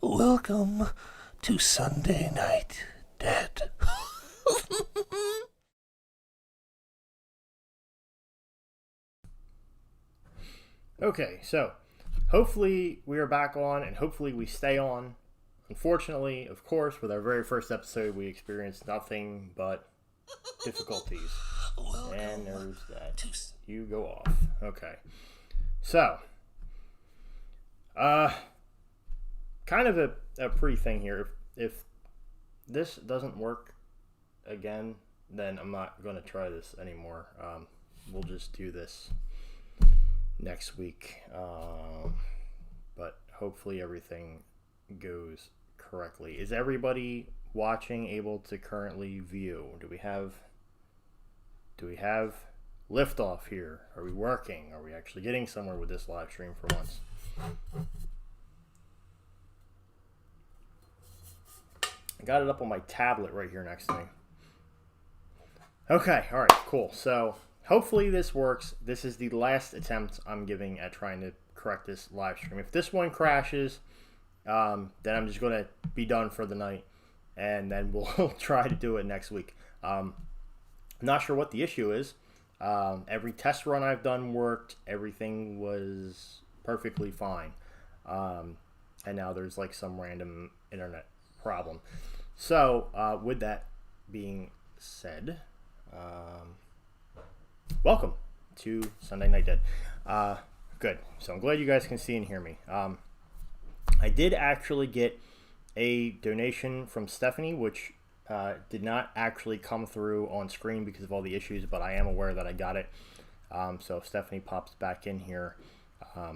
Welcome to Sunday Night Dead. Okay, so hopefully we are back on and hopefully we stay on. Unfortunately, of course, with our very first episode, we experienced nothing but difficulties. And there's that. You go off. Okay. So, kind of a pre-thing here. If this doesn't work again, then I'm not going to try this anymore. We'll just do this next week. But hopefully everything goes correctly. Is everybody watching able to currently view? Do we have liftoff here? Are we working? Are we actually getting somewhere with this live stream for once? I got it up on my tablet right here next to me. Okay, all right, cool. So hopefully this works. This is the last attempt I'm giving at trying to correct this live stream. If this one crashes, then I'm just going to be done for the night, and then we'll try to do it next week. I'm not sure what the issue is. Every test run I've done worked. Everything was perfectly fine. And now there's like some random internet problem. So with that being said, welcome to Sunday Night Dead. Good. So I'm glad you guys can see and hear me. I did actually get a donation from Stephanie, which did not actually come through on screen because of all the issues, but I am aware that I got it. So if Stephanie pops back in here,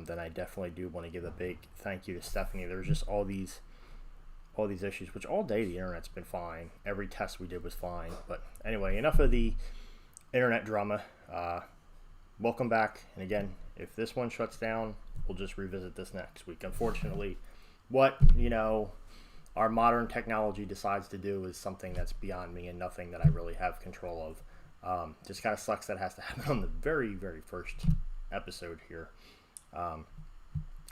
then I definitely do want to give a big thank you to Stephanie. There's just all these issues, which all day the internet's been fine. Every test we did was fine. But anyway, enough of the internet drama. Welcome back. And again, if this one shuts down, we'll just revisit this next week. Unfortunately, what our modern technology decides to do is something that's beyond me and nothing that I really have control of. Just kind of sucks that has to happen on the very, very first episode here.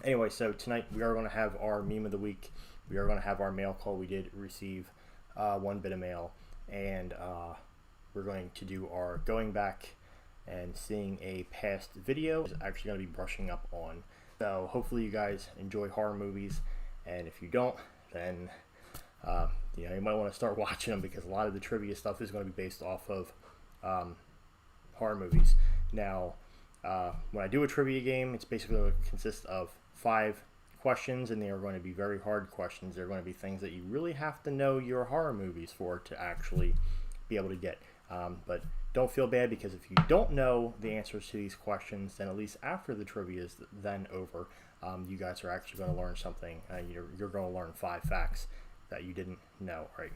Anyway, so tonight we are going to have our meme of the week. We are going to have our mail call. We did receive one bit of mail, and we're going to do our going back and seeing a past video. Is actually going to be brushing up on. So hopefully you guys enjoy horror movies, and if you don't, then you might want to start watching them because a lot of the trivia stuff is going to be based off of horror movies. Now, when I do a trivia game, it's basically going to consist of 5 questions, and they are going to be very hard questions. They're going to be things that you really have to know your horror movies for to actually be able to get. But don't feel bad, because if you don't know the answers to these questions, then at least after the trivia is then over, you guys are actually going to learn something. You're going to learn 5 facts that you didn't know. Right?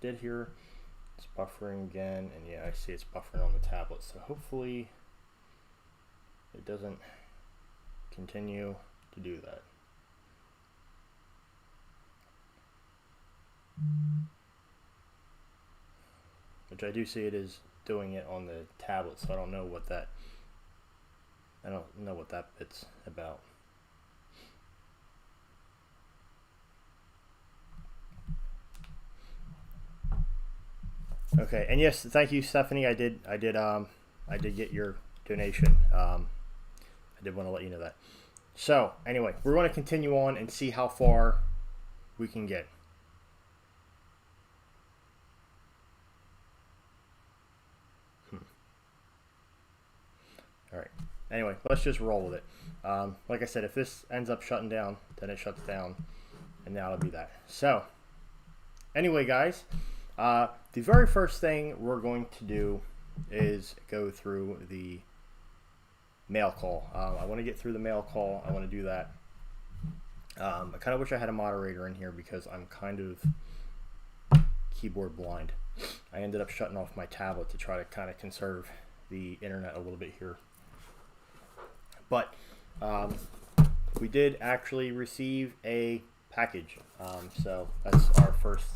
Did hear it's buffering again, and yeah, I see it's buffering on the tablet. So hopefully it doesn't continue to do that. Which I do see it is doing it on the tablet, so I don't know what that bit's about. Okay, and yes, thank you, Stephanie. I did get your donation. I did want to let you know that. So anyway, we're going to continue on and see how far we can get. All right. Anyway, let's just roll with it. Like I said, if this ends up shutting down, then it shuts down, and that'll be that. So, anyway, guys, the very first thing we're going to do is go through the mail call. I want to get through the mail call. I want to do that. I kind of wish I had a moderator in here because I'm kind of keyboard blind. I ended up shutting off my tablet to try to kind of conserve the internet a little bit here. But we did actually receive a package. So that's our first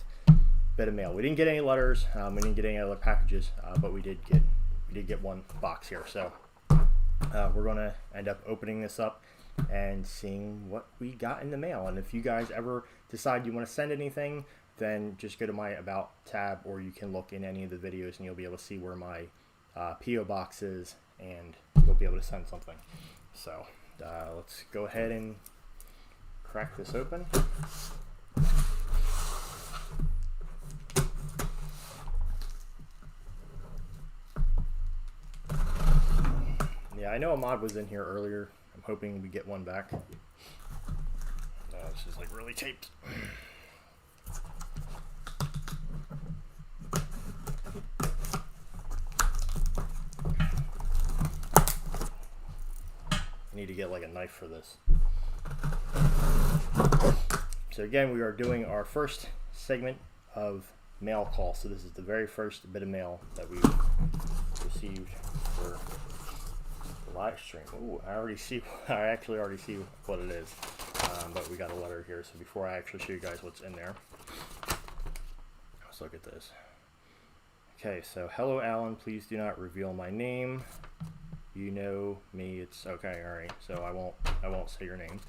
bit of mail. We didn't get any letters. We didn't get any other packages, but we did get one box here. So we're going to end up opening this up and seeing what we got in the mail. And if you guys ever decide you want to send anything, then just go to my About tab, or you can look in any of the videos and you'll be able to see where my P.O. box is, and you'll be able to send something. So let's go ahead and crack this open. Yeah, I know Ahmad was in here earlier. I'm hoping we get one back. This is like really taped. I need to get like a knife for this. So again, we are doing our first segment of mail call. So this is the very first bit of mail that we've received for the live stream. Ooh, I actually already see what it is. But we got a letter here. So before I actually show you guys what's in there, let's look at this. Okay, so hello Alan, please do not reveal my name. You know me. It's okay. All right. So I won't say your name.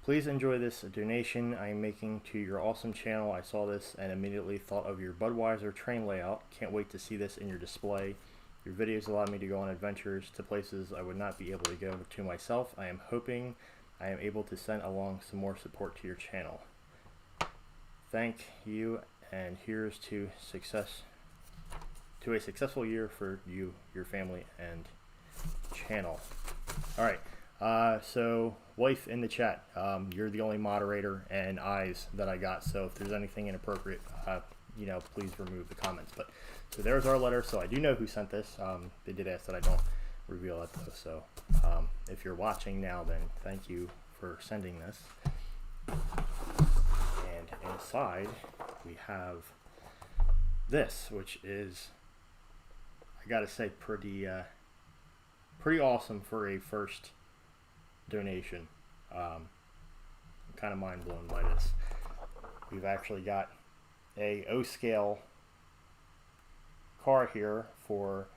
Please enjoy this donation I am making to your awesome channel. I saw this and immediately thought of your Budweiser train layout. Can't wait to see this in your display. Your videos allow me to go on adventures to places I would not be able to go to myself. I am hoping I am able to send along some more support to your channel. Thank you, and here's to a successful year for you, your family, and channel. All right. So wife in the chat, you're the only moderator and eyes that I got. So if there's anything inappropriate, please remove the comments. But so there's our letter. So I do know who sent this. They did ask that I don't reveal it though. So if you're watching now, then thank you for sending this. And inside we have this, which is, I gotta say, pretty awesome for a first donation. I'm kind of mind blown by this. We've actually got a O-scale car here for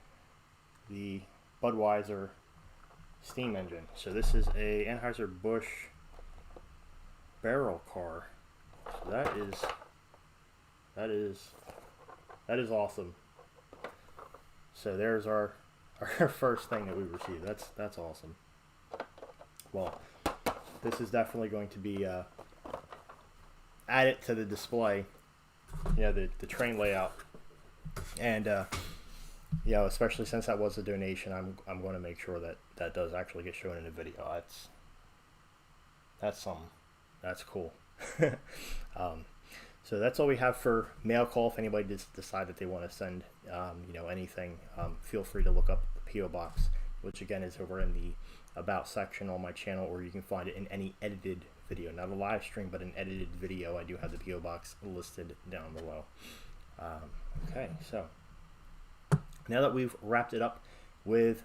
the Budweiser steam engine. So this is a Anheuser-Busch barrel car. So that is awesome. So there's our first thing that we received. That's awesome. Well, this is definitely going to be added to the display. The train layout, and especially since that was a donation, I'm going to make sure that does actually get shown in the video. That's something. That's cool. So that's all we have for mail call. If anybody does decide that they want to send, anything, feel free to look up the P.O. box, which again is over in the About section on my channel, or you can find it in any edited video, not a live stream, but an edited video. I do have the P.O. box listed down below. Okay, so now that we've wrapped it up with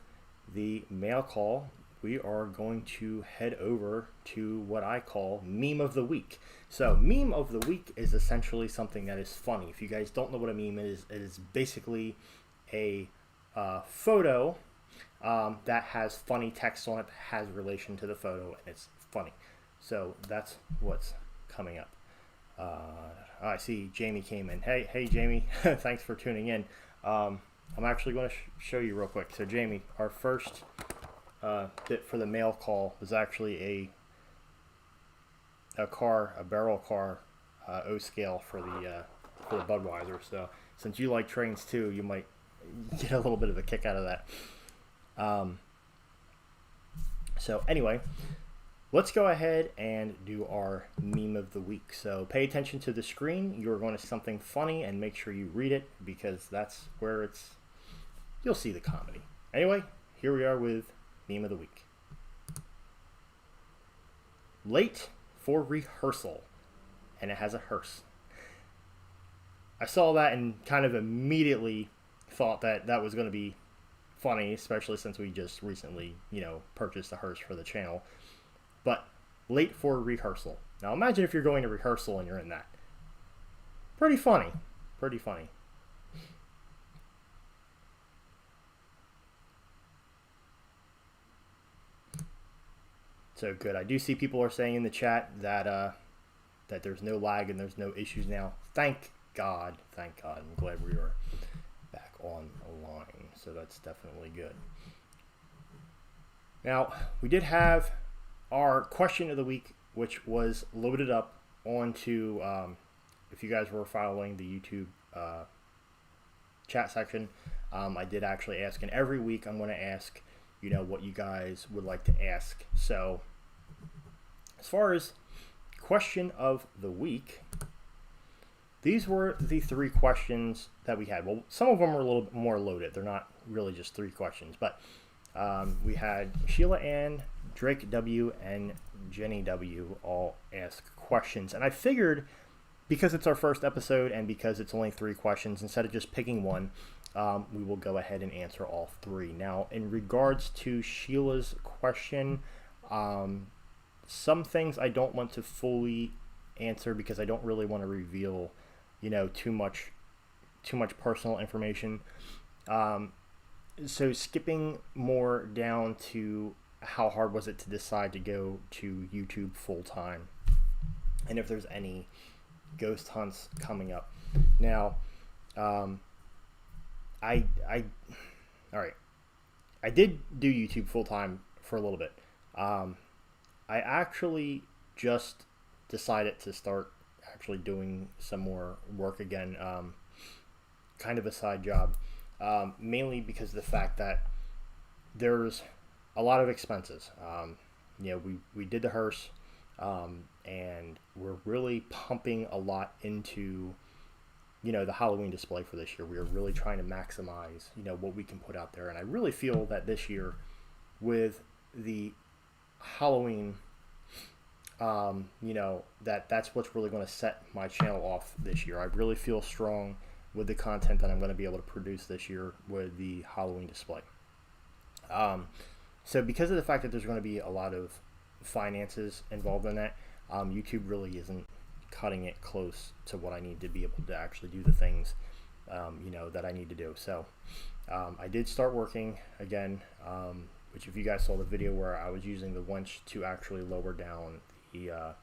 the mail call, we are going to head over to what I call meme of the week. So meme of the week is essentially something that is funny. If you guys don't know what a meme is, it is basically a photo that has funny text on it, that has relation to the photo, and it's funny. So that's what's coming up. I see Jamie came in. Hey Jamie, thanks for tuning in. I'm actually going to show you real quick. So Jamie, our first bit for the mail call was actually a barrel car, O-scale for the Budweiser. So since you like trains too, you might get a little bit of a kick out of that. So anyway, let's go ahead and do our meme of the week. So pay attention to the screen. You're going to see something funny, and make sure you read it, because that's where you'll see the comedy. Anyway, here we are with meme of the week. Late for rehearsal, and it has a hearse. I saw that and kind of immediately thought that was going to be funny, especially since we just recently, purchased a hearse for the channel. But late for rehearsal. Now imagine if you're going to rehearsal and you're in that. Pretty funny. Pretty funny. So good. I do see people are saying in the chat that there's no lag and there's no issues now. Thank God. Thank God. I'm glad we are back online. So that's definitely good. Now, we did have our question of the week, which was loaded up onto, if you guys were following the YouTube chat section, I did actually ask, and every week I'm going to ask, what you guys would like to ask. So, as far as question of the week, these were the 3 questions that we had. Well, some of them were a little bit more loaded. They're not really just 3 questions, but we had Sheila Ann, Drake W, and Jenny W all ask questions. And I figured, because it's our first episode and because it's only 3 questions, instead of just picking one, we will go ahead and answer all 3. Now, in regards to Sheila's question, some things I don't want to fully answer because I don't really want to reveal, too much personal information. So skipping more down to how hard was it to decide to go to YouTube full time, and if there's any ghost hunts coming up. Now, all right. I did do YouTube full time for a little bit. I actually just decided to start actually doing some more work again, kind of a side job, mainly because of the fact that there's a lot of expenses. We did the hearse, and we're really pumping a lot into the Halloween display for this year. We are really trying to maximize what we can put out there, and I really feel that this year with the Halloween, that's what's really going to set my channel off this year. I really feel strong with the content that I'm going to be able to produce this year with the Halloween display. So because of the fact that there's going to be a lot of finances involved in that, YouTube really isn't cutting it close to what I need to be able to actually do the things, that I need to do. So I did start working again, which if you guys saw the video where I was using the winch to actually lower down the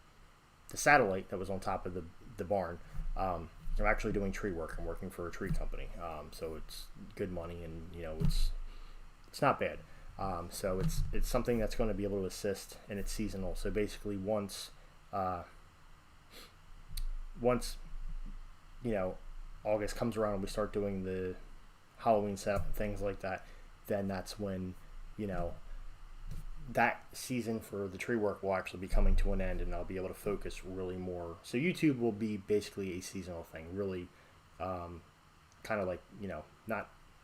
satellite that was on top of the barn, I'm actually doing tree work. I'm working for a tree company, so it's good money, and it's not bad. So it's something that's going to be able to assist, and it's seasonal. So basically, once August comes around and we start doing the Halloween setup and things like that, then that's when that season for the tree work will actually be coming to an end, and I'll be able to focus really more. So YouTube will be basically a seasonal thing, really, kind of like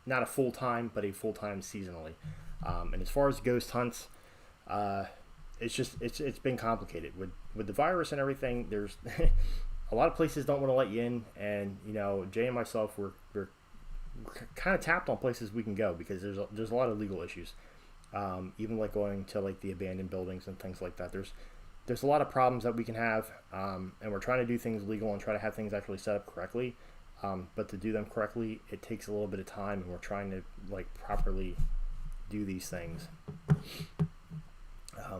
not a full time, but a full time seasonally. And as far as ghost hunts, it's been complicated with the virus and everything. There's a lot of places don't want to let you in, and Jay and myself we're kind of tapped on places we can go because there's a lot of legal issues. Even like going to like the abandoned buildings and things like that. There's a lot of problems that we can have, and we're trying to do things legal and try to have things actually set up correctly. But to do them correctly, it takes a little bit of time, and we're trying to properly do these things.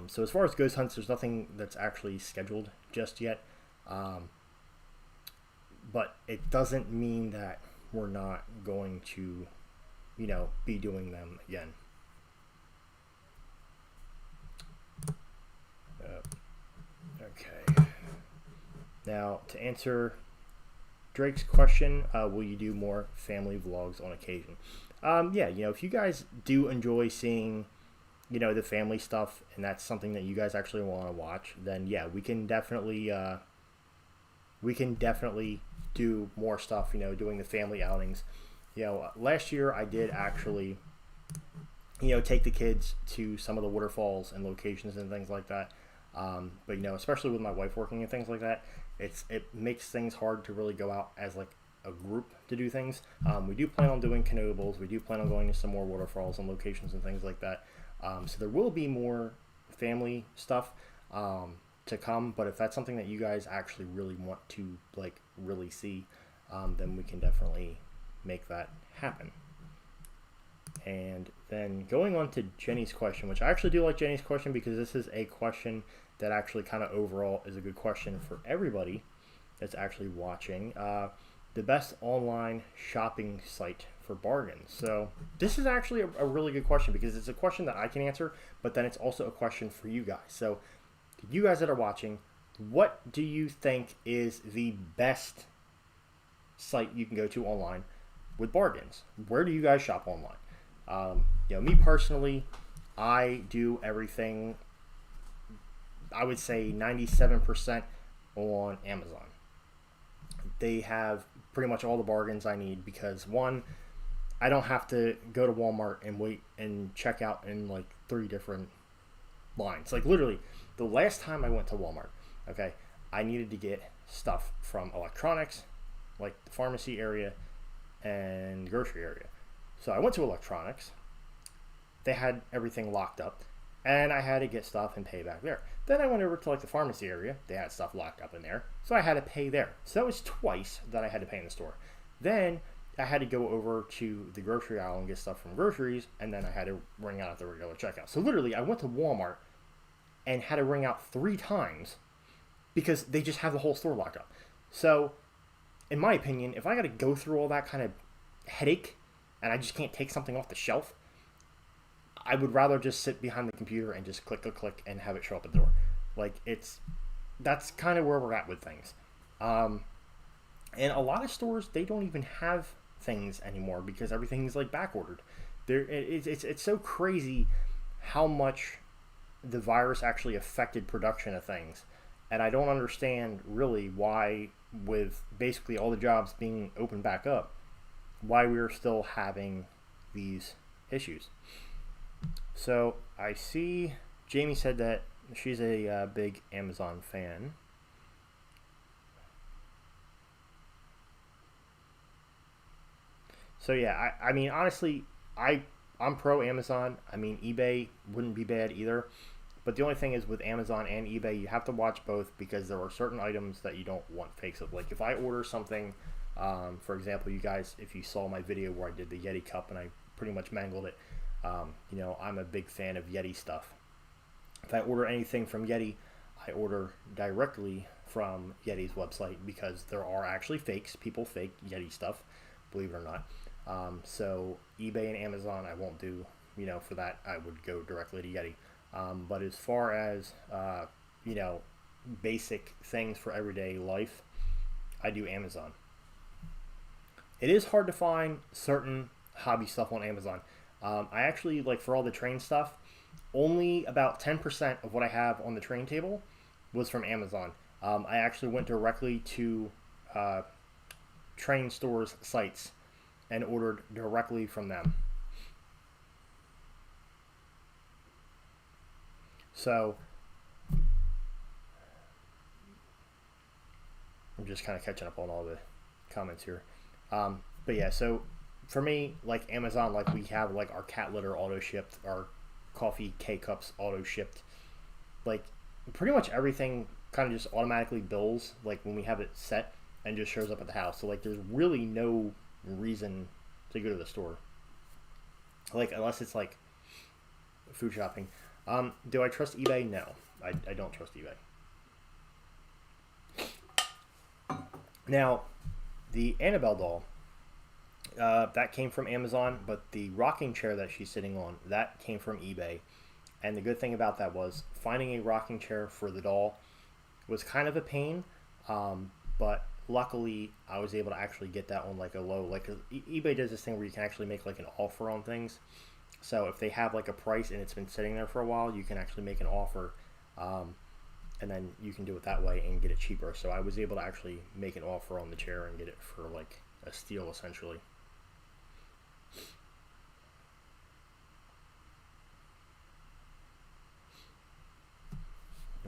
So as far as ghost hunts, there's nothing that's actually scheduled just yet. But it doesn't mean that we're not going to, be doing them again. Okay. Now, to answer Drake's question, will you do more family vlogs on occasion? Yeah, if you guys do enjoy seeing, the family stuff, and that's something that you guys actually want to watch, then yeah, we can definitely do more stuff, doing the family outings. Last year I did actually, take the kids to some of the waterfalls and locations and things like that. But especially with my wife working and things like that, it makes things hard to really go out as like a group to do things. We do plan on doing canoeables. We do plan on going to some more waterfalls and locations and things like that. So there will be more family stuff to come. But if that's something that you guys actually really want to really see, then we can definitely make that happen. And then going on to Jenny's question, which I actually do like Jenny's question because this is a question that actually kind of overall is a good question for everybody that's actually watching. The best online shopping site for bargains. So this is actually a really good question because it's a question that I can answer, but then it's also a question for you guys. So you guys that are watching, what do you think is the best site you can go to online with bargains? Where do you guys shop online? Me personally, I do everything, I would say 97% on Amazon. They have pretty much all the bargains I need because one, I don't have to go to Walmart and wait and check out in like 3 different lines. Like literally, the last time I went to Walmart, okay, I needed to get stuff from electronics, like the pharmacy area and grocery area. So I went to electronics. They had everything locked up, and I had to get stuff and pay back there. Then I went over to like the pharmacy area. They had stuff locked up in there, so I had to pay there. So that was twice that I had to pay in the store. Then I had to go over to the grocery aisle and get stuff from groceries, and then I had to ring out at the regular checkout. So literally, I went to Walmart and had to ring out 3 times because they just have the whole store locked up. So, in my opinion, if I got to go through all that kind of headache and I just can't take something off the shelf, I would rather just sit behind the computer and just click, click, click, and have it show up at the door. Like that's kind of where we're at with things. And a lot of stores, they don't even have things anymore because everything's like back ordered. It's so crazy how much the virus actually affected production of things, and I don't understand really why, with basically all the jobs being opened back up, why we're still having these issues. So I see Jamie said that she's a big Amazon fan. So yeah, I mean honestly, I'm pro Amazon. I mean eBay wouldn't be bad either. But the only thing is with Amazon and eBay, you have to watch both because there are certain items that you don't want fakes of. Like if I order something, for example, you guys, if you saw my video where I did the Yeti cup and I pretty much mangled it, I'm a big fan of Yeti stuff. If I order anything from Yeti, I order directly from Yeti's website because there are actually fakes. People fake Yeti stuff, believe it or not. So eBay and Amazon, I won't do. For that, I would go directly to Yeti. But as far as basic things for everyday life, I do Amazon. It is hard to find certain hobby stuff on Amazon. I actually, like, for all the train stuff, only about 10% of what I have on the train table was from Amazon. I actually went directly to train stores' sites and ordered directly from them. So I'm just kind of catching up on all the comments here. But yeah, so for me, like Amazon, like we have like our cat litter auto shipped, our coffee K cups auto shipped, like pretty much everything kind of just automatically bills like when we have it set and just shows up at the house. So like there's really no reason to go to the store, like unless it's like food shopping. Do I trust eBay? No, I don't trust eBay. Now, the Annabelle doll, that came from Amazon, but the rocking chair that she's sitting on, that came from eBay. And the good thing about that was finding a rocking chair for the doll was kind of a pain, but luckily I was able to actually get that on like a low, like eBay does this thing where you can actually make like an offer on things. So if they have like a price and it's been sitting there for a while, you can actually make an offer, and then you can do it that way and get it cheaper. So I was able to actually make an offer on the chair and get it for like a steal essentially.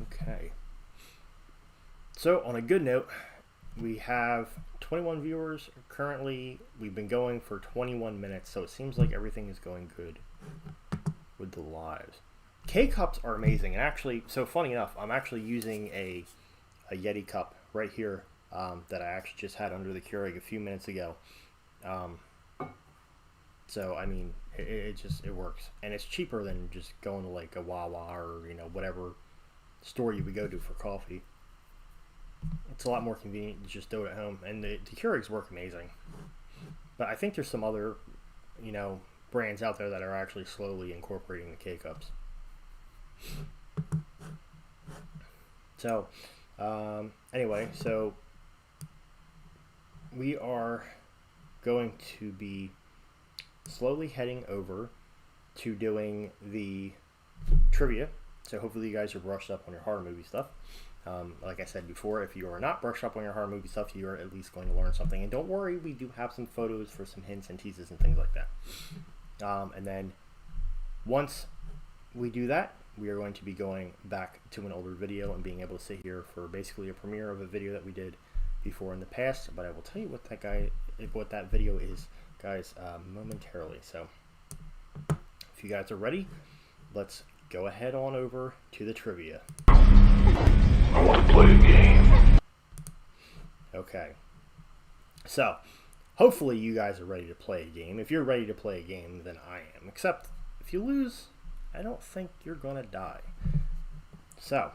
Okay. So on a good note, we have 21 viewers currently. We've been going for 21 minutes, so it seems like everything is going good with the lives. K cups are amazing, and actually, so funny enough, I'm actually using a Yeti cup right here that I actually just had under the Keurig a few minutes ago. So I mean, it works, and it's cheaper than just going to like a Wawa or whatever store you would go to for coffee. It's a lot more convenient to just do it at home, and the Keurigs work amazing. But I think there's some other brands out there that are actually slowly incorporating the K-Cups. So anyway, so we are going to be slowly heading over to doing the trivia. So hopefully you guys are brushed up on your horror movie stuff. Like I said before, if you are not brushed up on your horror movie stuff, you are at least going to learn something. And don't worry, we do have some photos for some hints and teases and things like that. And then once we do that, we are going to be going back to an older video and being able to sit here for basically a premiere of a video that we did before in the past. But I will tell you what that video is, guys, momentarily. So if you guys are ready, let's go ahead on over to the trivia. I want to play a game. Okay. So, hopefully you guys are ready to play a game. If you're ready to play a game, then I am. Except, if you lose, I don't think you're going to die. So,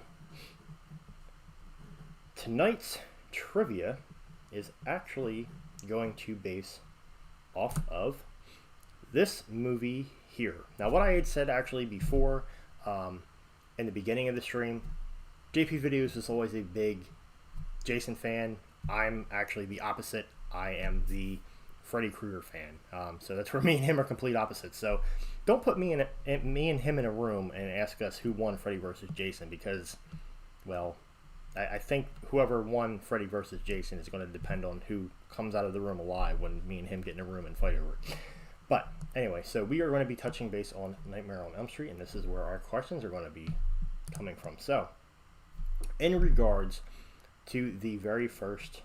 tonight's trivia is actually going to base off of this movie here. Now, what I had said actually before, in the beginning of the stream, JP Videos is always a big Jason fan. I'm actually the opposite. I am the Freddy Krueger fan. So that's where me and him are complete opposites. So don't put me and him in a room and ask us who won Freddy versus Jason, because, well, I think whoever won Freddy versus Jason is going to depend on who comes out of the room alive when me and him get in a room and fight over it. But anyway, so we are going to be touching base on Nightmare on Elm Street, and this is where our questions are going to be coming from. So, in regards to the very first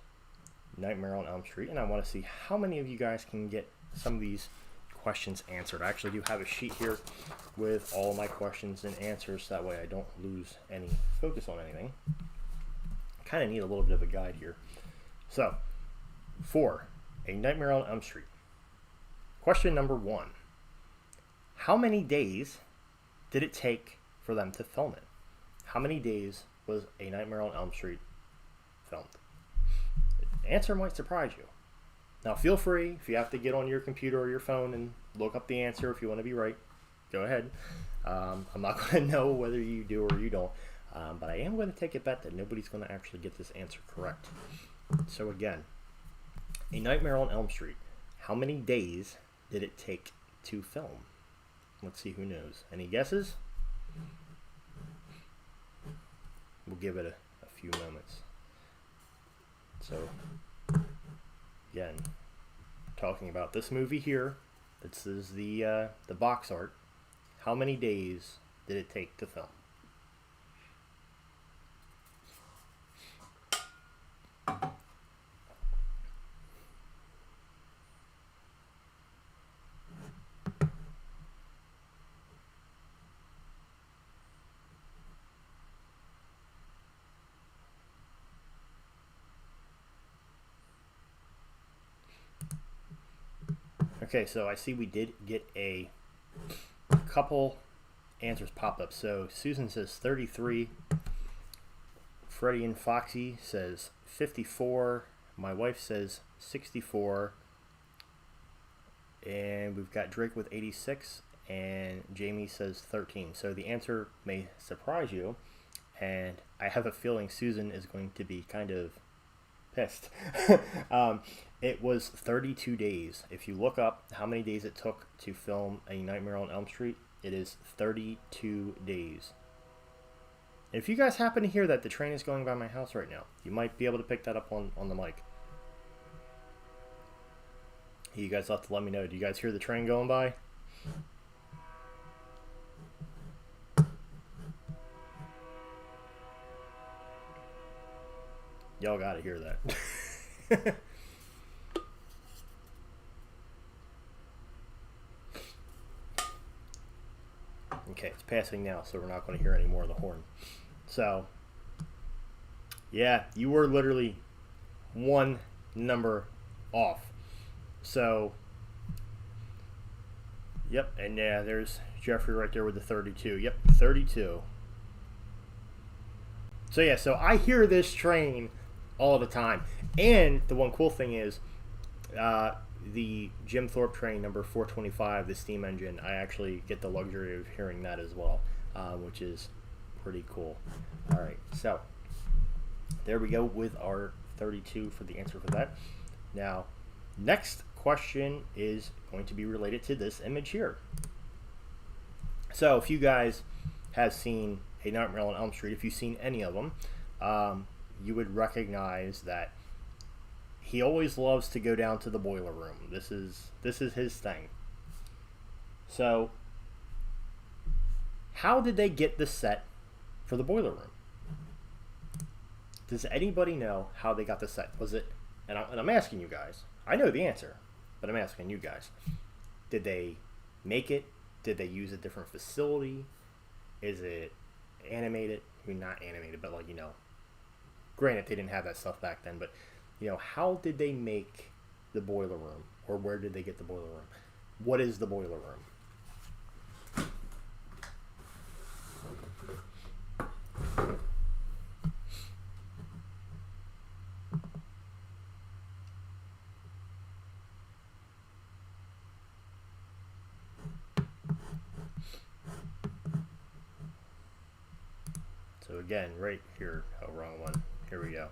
Nightmare on Elm Street, and I want to see how many of you guys can get some of these questions answered. I actually do have a sheet here with all my questions and answers, that way I don't lose any focus on anything. I kind of need a little bit of a guide here. So, for A Nightmare on Elm Street, question number 1. How many days did it take for them to film it? How many days was A Nightmare on Elm Street filmed? The answer might surprise you. Now, feel free, if you have to get on your computer or your phone and look up the answer if you want to be right, go ahead. I'm not going to know whether you do or you don't, but I am going to take a bet that nobody's going to actually get this answer correct. So again, A Nightmare on Elm Street, how many days did it take to film? Let's see who knows. Any guesses? We'll give it a few moments. So, again, talking about this movie here. This is the box art. How many days did it take to film? Okay, so I see we did get a couple answers pop up. So Susan says 33. Freddie and Foxy says 54. My wife says 64. And we've got Drake with 86. And Jamie says 13. So the answer may surprise you. And I have a feeling Susan is going to be kind of pissed. It was 32 days. If you look up how many days it took to film A Nightmare on Elm Street, it is 32 days. And if you guys happen to hear that the train is going by my house right now, you might be able to pick that up on the mic. You guys have to let me know. Do you guys hear the train going by? Y'all gotta hear that. Okay, it's passing now, so we're not going to hear any more of the horn. So, yeah, you were literally one number off. So, Yep, and yeah, there's Jeffrey right there with the 32. Yep, 32. So yeah, so I hear this train all the time. And the one cool thing is, the Jim Thorpe train number 425, the steam engine, I actually get the luxury of hearing that as well, which is pretty cool. All right, so there we go with our 32 for the answer for that. Now, next question is going to be related to this image here. So if you guys have seen A Nightmare on Elm Street, if you've seen any of them, you would recognize that he always loves to go down to the boiler room. This is his thing. So, how did they get the set for the boiler room? Does anybody know how they got the set? Was it, and I'm asking you guys, I know the answer, but I'm asking you guys, did they make it? Did they use a different facility? Is it animated? I mean, not animated, but like, granted they didn't have that stuff back then, but how did they make the boiler room, or where did they get the boiler room? What is the boiler room? So again, right here, oh, wrong one. Here we go.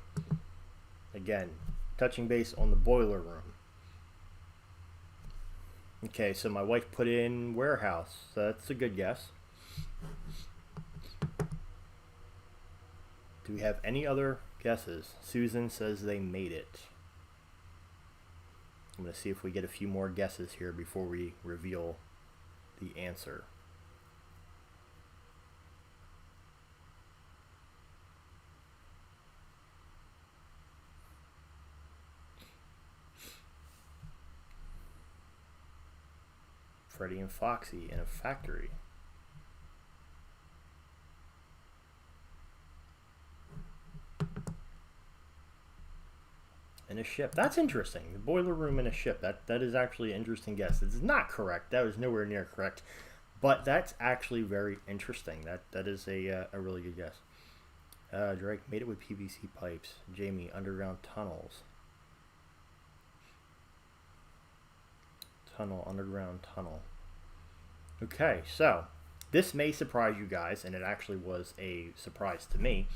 Again, touching base on the boiler room. Okay, so my wife put in warehouse. So that's a good guess. Do we have any other guesses? Susan says they made it. I'm going to see if we get a few more guesses here before we reveal the answer. Freddy and Foxy in a factory. In a ship. That's interesting. The boiler room in a ship. That is actually an interesting guess. It's not correct. That was nowhere near correct. But that's actually very interesting. That is a really good guess. Drake made it with PVC pipes. Jamie, underground tunnels. Underground tunnel. Okay, so this may surprise you guys, and it actually was a surprise to me.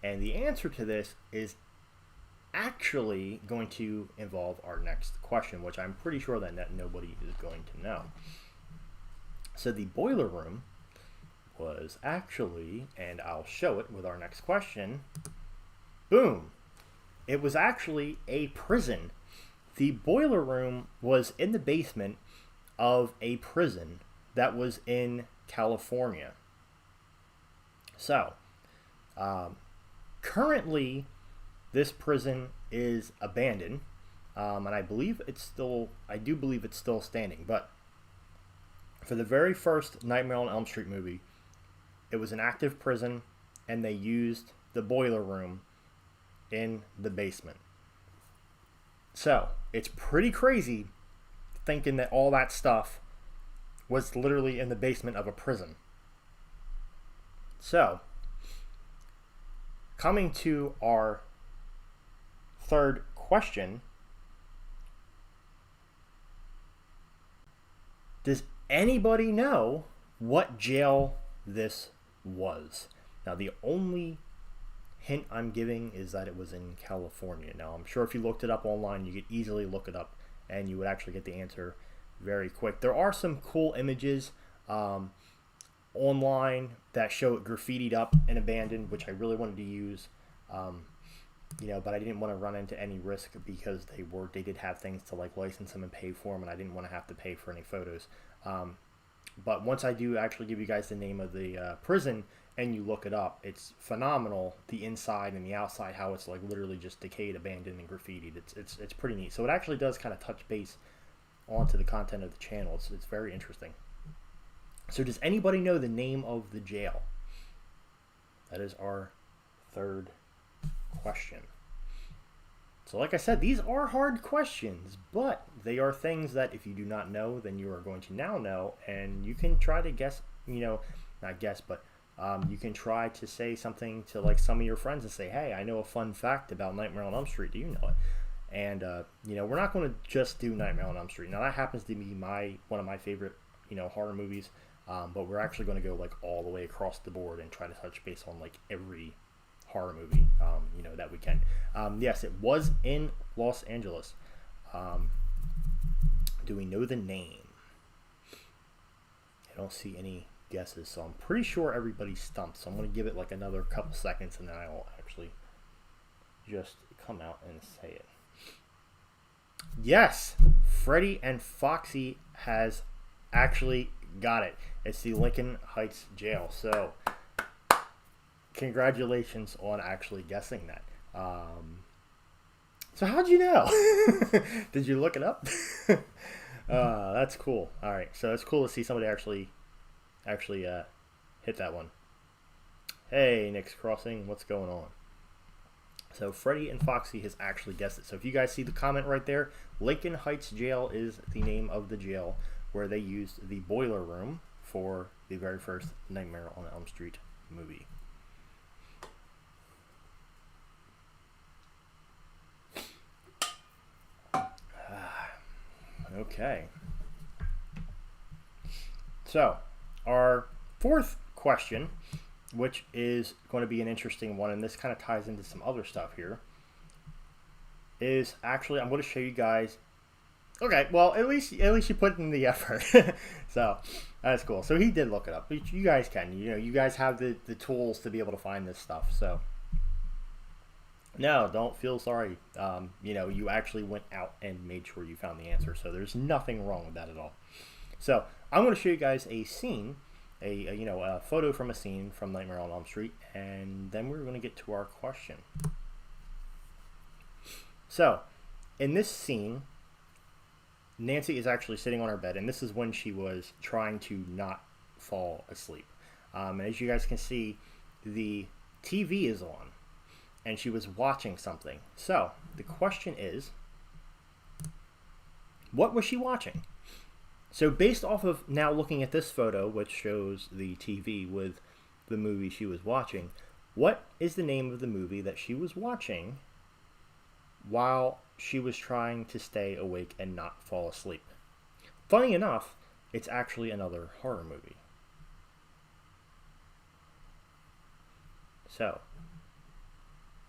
And the answer to this is actually going to involve our next question, which I'm pretty sure that nobody is going to know. So the boiler room was actually, and I'll show it with our next question, boom, it was actually a prison. The boiler room was in the basement of a prison that was in California. So, currently, this prison is abandoned, and I do believe it's still standing. But for the very first Nightmare on Elm Street movie, it was an active prison, and they used the boiler room in the basement. So, it's pretty crazy thinking that all that stuff was literally in the basement of a prison. So, coming to our third question, does anybody know what jail this was? Now, the only hint I'm giving is that it was in California. Now, I'm sure if you looked it up online, you could easily look it up and you would actually get the answer very quick. There are some cool images online that show it graffitied up and abandoned, which I really wanted to use, but I didn't want to run into any risk because they did have things to like license them and pay for them, and I didn't want to have to pay for any photos. But once I do actually give you guys the name of the prison and you look it up, it's phenomenal, the inside and the outside, how it's like literally just decayed, abandoned, and graffitied. It's pretty neat. So it actually does kind of touch base onto the content of the channel. It's very interesting. So does anybody know the name of the jail? That is our third question. So like I said, these are hard questions, but they are things that if you do not know, then you are going to now know, and you can try to guess, not guess, but you can try to say something to like some of your friends and say, hey, I know a fun fact about Nightmare on Elm Street. Do you know it? And, we're not going to just do Nightmare on Elm Street. Now, that happens to be one of my favorite, horror movies, but we're actually going to go, like, all the way across the board and try to touch base on, like, every horror movie, that we can. Yes, it was in Los Angeles. Do we know the name? I don't see any guesses, so I'm pretty sure everybody's stumped. So I'm going to give it, like, another couple seconds, and then I'll actually just come out and say it. Yes, Freddy and Foxy has actually got it. It's the Lincoln Heights Jail. So, congratulations on actually guessing that. So how'd you know? Did you look it up? That's cool. All right, so it's cool to see somebody actually hit that one. Hey, Nick's Crossing, what's going on? So Freddy and Foxy has actually guessed it. So if you guys see the comment right there, Lincoln Heights Jail is the name of the jail where they used the boiler room for the very first Nightmare on Elm Street movie. Okay. So our fourth question, which is going to be an interesting one, and this kind of ties into some other stuff here, is actually I'm going to show you guys. Okay, well, at least you put in the effort. So that's cool. So he did look it up. You guys can, you guys have the tools to be able to find this stuff. So no, don't feel sorry. You actually went out and made sure you found the answer. So there's nothing wrong with that at all. So I'm going to show you guys a scene. A photo from a scene from Nightmare on Elm Street, and then we're going to get to our question. So, in this scene, Nancy is actually sitting on her bed, and this is when she was trying to not fall asleep. And as you guys can see, the TV is on, and she was watching something. So, the question is, what was she watching? So based off of now looking at this photo, which shows the TV with the movie she was watching, what is the name of the movie that she was watching while she was trying to stay awake and not fall asleep? Funny enough, it's actually another horror movie. So,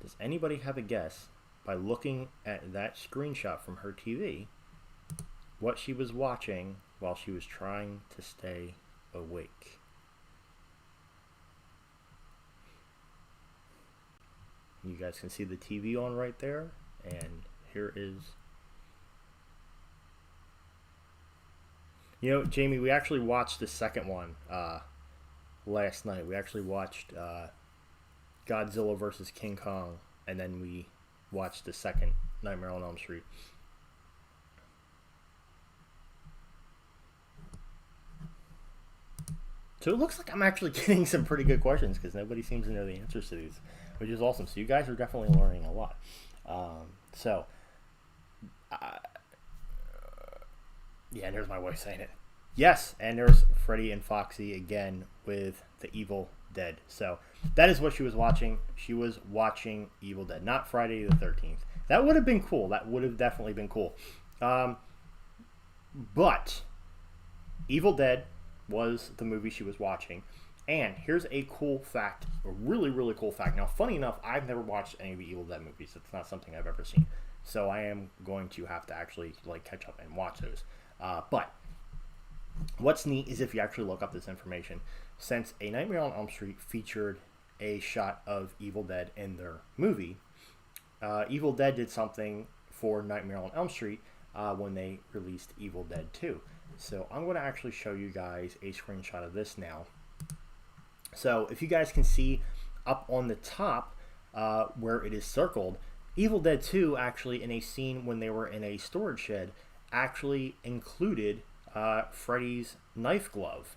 does anybody have a guess by looking at that screenshot from her TV what she was watching while she was trying to stay awake? You guys can see the TV on right there, and here is, Jamie, we actually watched the second one last night. We actually watched Godzilla vs. King Kong, and then we watched the second Nightmare on Elm Street. So it looks like I'm actually getting some pretty good questions because nobody seems to know the answers to these, which is awesome. So you guys are definitely learning a lot. Yeah, and there's my wife saying it. Yes, and there's Freddy and Foxy again with the Evil Dead. So that is what she was watching. She was watching Evil Dead, not Friday the 13th. That would have been cool. That would have definitely been cool. But Evil Dead was the movie she was watching. And here's a cool fact, a really, really cool fact. Now, funny enough, I've never watched any of the Evil Dead movies. It's not something I've ever seen. So I am going to have to actually catch up and watch those. But what's neat is if you actually look up this information, since A Nightmare on Elm Street featured a shot of Evil Dead in their movie, Evil Dead did something for Nightmare on Elm Street when they released Evil Dead 2. So I'm going to actually show you guys a screenshot of this now. So if you guys can see up on the top where it is circled, Evil Dead 2 actually in a scene when they were in a storage shed actually included Freddy's knife glove.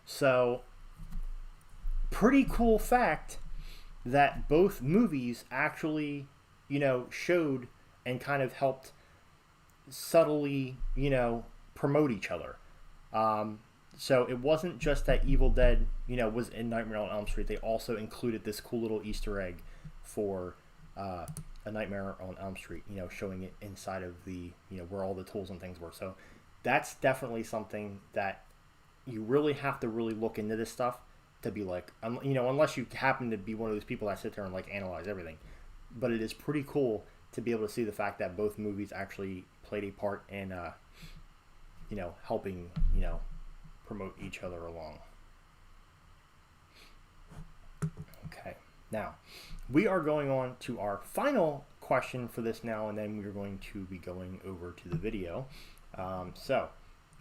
So pretty cool fact that both movies actually, showed and kind of helped subtly, promote each other. So it wasn't just that Evil Dead, was in Nightmare on Elm Street. They also included this cool little Easter egg for A Nightmare on Elm Street, showing it inside of the, where all the tools and things were. So that's definitely something that you really have to really look into this stuff to be like, unless you happen to be one of those people that sit there and like analyze everything. But it is pretty cool to be able to see the fact that both movies actually played a part in, helping, promote each other along. Okay, now we are going on to our final question for this now, and then we're going to be going over to the video. So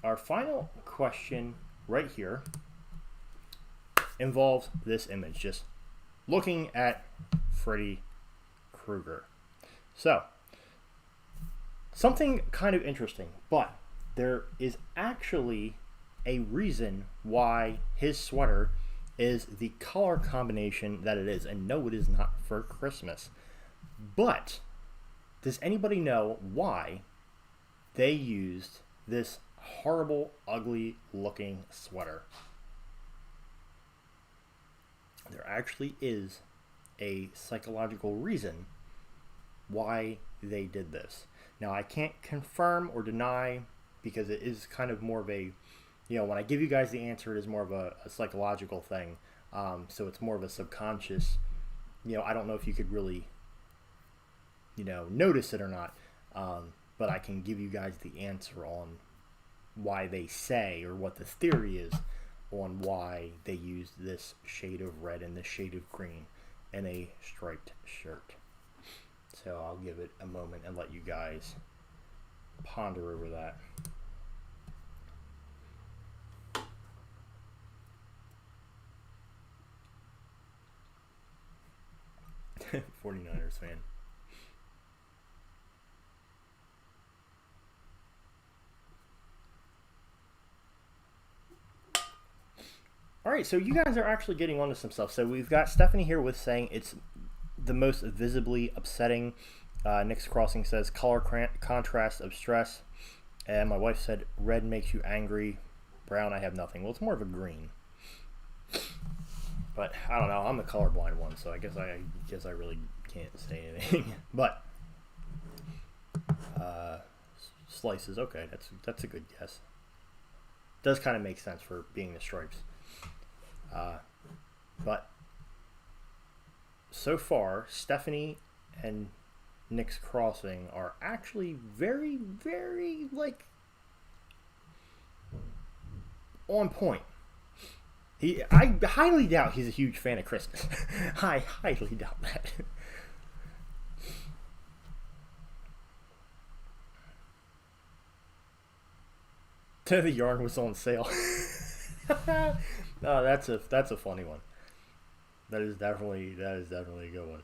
our final question right here involves this image, just looking at Freddy Krueger. So something kind of interesting, but there is actually a reason why his sweater is the color combination that it is. And no, it is not for Christmas. But does anybody know why they used this horrible, ugly looking sweater? There actually is a psychological reason why they did this. Now, I can't confirm or deny, because it is kind of more of a, when I give you guys the answer, it is more of a psychological thing. So it's more of a subconscious, I don't know if you could really, notice it or not. But I can give you guys the answer on why they say, or what the theory is on why they used this shade of red and this shade of green in a striped shirt. So I'll give it a moment and let you guys ponder over that. '49ers fan. All right, so you guys are actually getting onto some stuff. So we've got Stephanie here with saying it's the most visibly upsetting. Nick's Crossing says color contrast of stress. And my wife said red makes you angry. Brown, I have nothing. Well, it's more of a green. But I don't know. I'm the colorblind one, so I guess I really can't say anything. But slices, okay, that's a good guess. Does kind of make sense for being the stripes. But so far, Stephanie and Nick's Crossing are actually very, very, on point. I highly doubt he's a huge fan of Christmas. I highly doubt that. The yarn was on sale. Oh, that's a funny one. That is definitely a good one.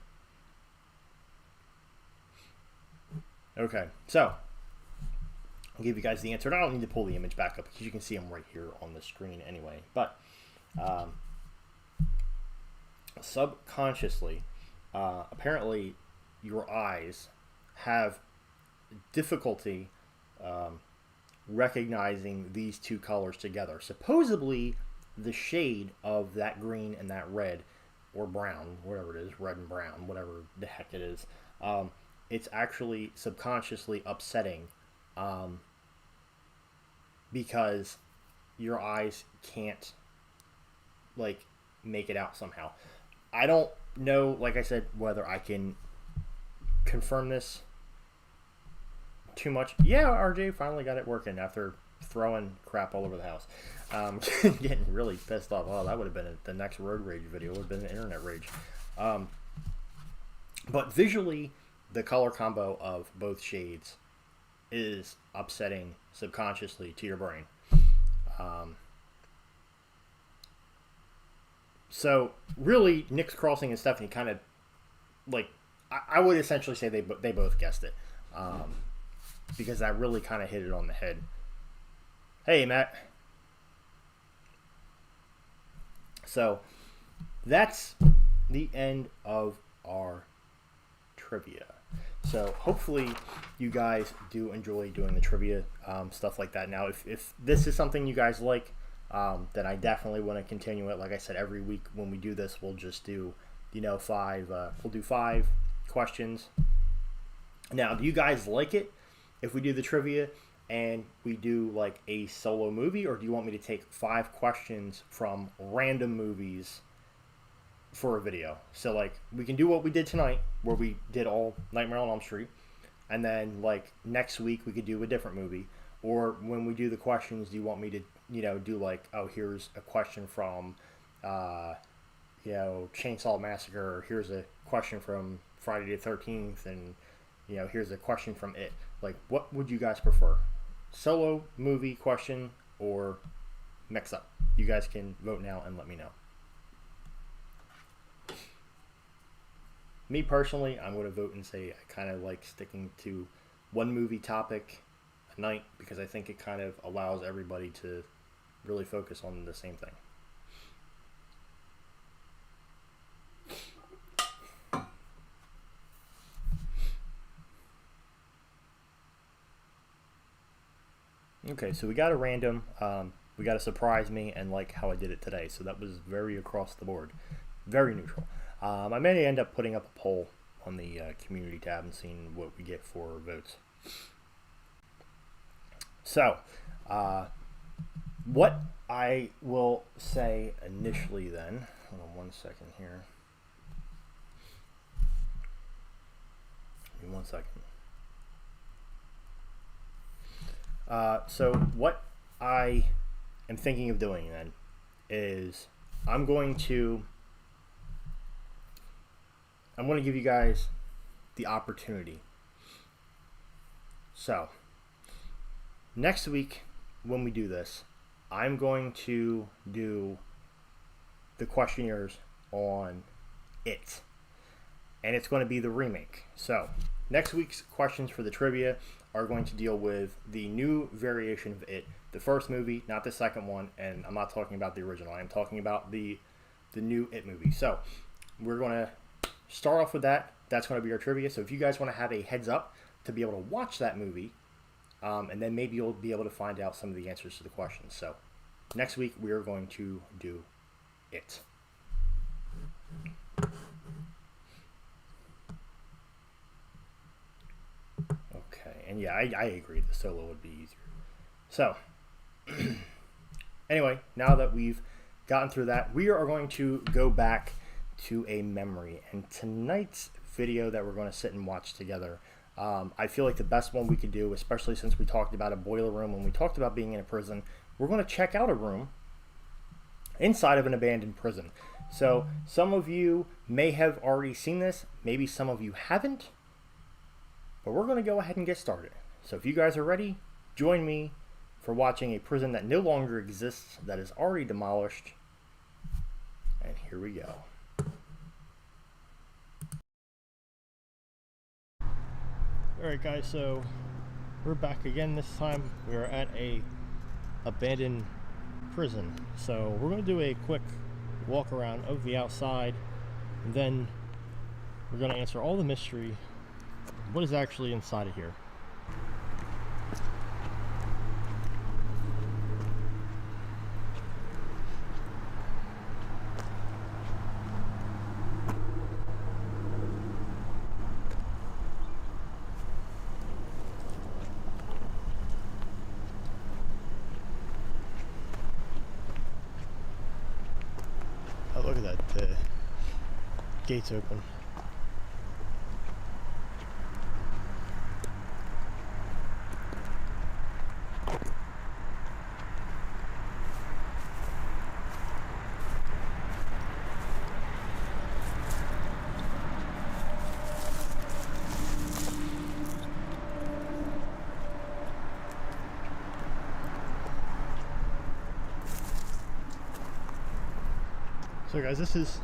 Okay, so I'll give you guys the answer. And I don't need to pull the image back up because you can see them right here on the screen anyway. But subconsciously, apparently, your eyes have difficulty recognizing these two colors together. Supposedly, the shade of that green and that red, or brown, whatever it is, red and brown, whatever the heck it is, it's actually subconsciously upsetting because your eyes can't make it out somehow. I don't know, like I said, whether I can confirm this too much. Yeah, RJ finally got it working after throwing crap all over the house. Getting really pissed off. Oh, that would have been the next road rage video. Would have been an internet rage. But visually, the color combo of both shades is upsetting subconsciously to your brain. So really, Nick's Crossing and Stephanie kind of I would essentially say they both guessed it, because that really kind of hit it on the head. Hey, Matt. So that's the end of our trivia. So hopefully you guys do enjoy doing the trivia, stuff like that. Now, if this is something you guys like, then I definitely want to continue it. Like I said, every week when we do this, we'll just do, we'll do 5 questions. Now, do you guys like it if we do the trivia and we do like a solo movie, or do you want me to take 5 questions from random movies for a video? So like we can do what we did tonight, where we did all Nightmare on Elm Street, and then like next week we could do a different movie. Or when we do the questions, do you want me to do like, oh, here's a question from Chainsaw Massacre, or here's a question from Friday the 13th, and here's a question from It. Like, what would you guys prefer? Solo movie question or mix up? You guys can vote now and let me know. Me personally, I'm going to vote and say I kind of like sticking to one movie topic a night, because I think it kind of allows everybody to really focus on the same thing. Okay, so we got a random, we got a surprise me, and like how I did it today. So that was very across the board, very neutral. I may end up putting up a poll on the community tab and seeing what we get for votes. So, what I will say initially then, hold on 1 second here. Give me 1 second. So what I am thinking of doing then is I'm going to give you guys the opportunity. So next week when we do this, I'm going to do the questionnaires on It, and it's going to be the remake. So next week's questions for the trivia are going to deal with the new variation of It, the first movie, not the second one, and I'm not talking about the original. I'm talking about the new It movie. So we're going to start off with that. That's going to be our trivia. So if you guys want to have a heads up to be able to watch that movie, and then maybe you'll be able to find out some of the answers to the questions. So next week we are going to do It. Okay, and yeah, I agree the solo would be easier. So anyway, now that we've gotten through that, we are going to go back to a memory. And tonight's video that we're going to sit and watch together, I feel like the best one we could do, especially since we talked about a boiler room when we talked about being in a prison, we're going to check out a room inside of an abandoned prison. So some of you may have already seen this, maybe some of you haven't, but we're going to go ahead and get started. So if you guys are ready, join me for watching a prison that no longer exists, that is already demolished. And here we go. Alright guys, so we're back again. This time we're at a abandoned prison. So we're going to do a quick walk around of the outside, and then we're going to answer all the mystery. What is actually inside of here? Oh, look at that. The gate's open. So guys, this is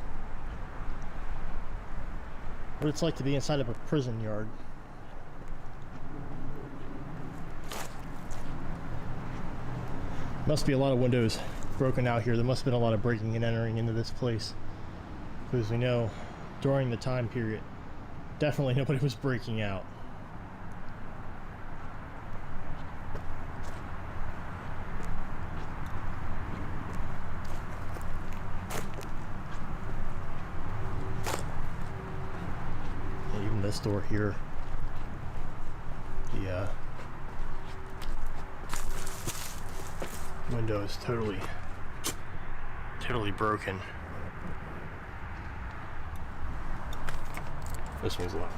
what it's like to be inside of a prison yard. Must be a lot of windows broken out here. There must have been a lot of breaking and entering into this place, because we know during the time period definitely nobody was breaking out. And even this door here, the window is totally broken. This one's left.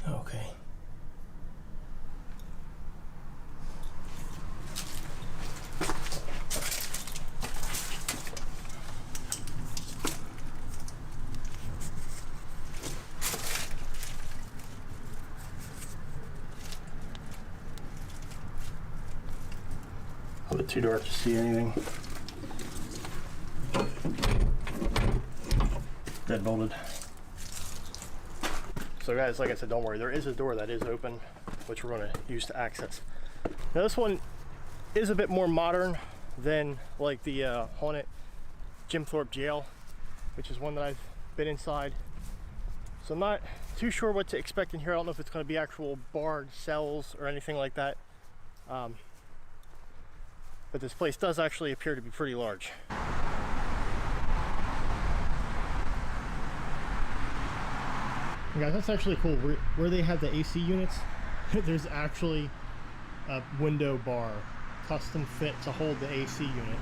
Okay. A bit too dark to see anything. Dead bolted. So guys, like I said, don't worry, there is a door that is open, which we're going to use to access. Now this one is a bit more modern than like the haunted Jim Thorpe jail, which is one that I've been inside. So I'm not too sure what to expect in here. I don't know if it's going to be actual barred cells or anything like that. But this place does actually appear to be pretty large. Guys, that's actually cool. Where they have the AC units, there's actually a window bar, custom fit to hold the AC unit.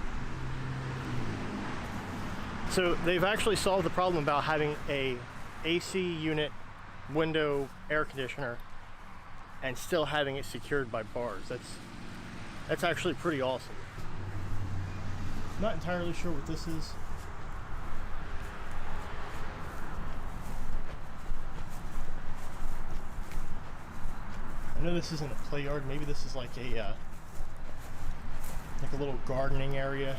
So they've actually solved the problem about having a AC unit window air conditioner and still having it secured by bars. That's actually pretty awesome. Not entirely sure what this is. I know this isn't a play yard. Maybe this is like a little gardening area.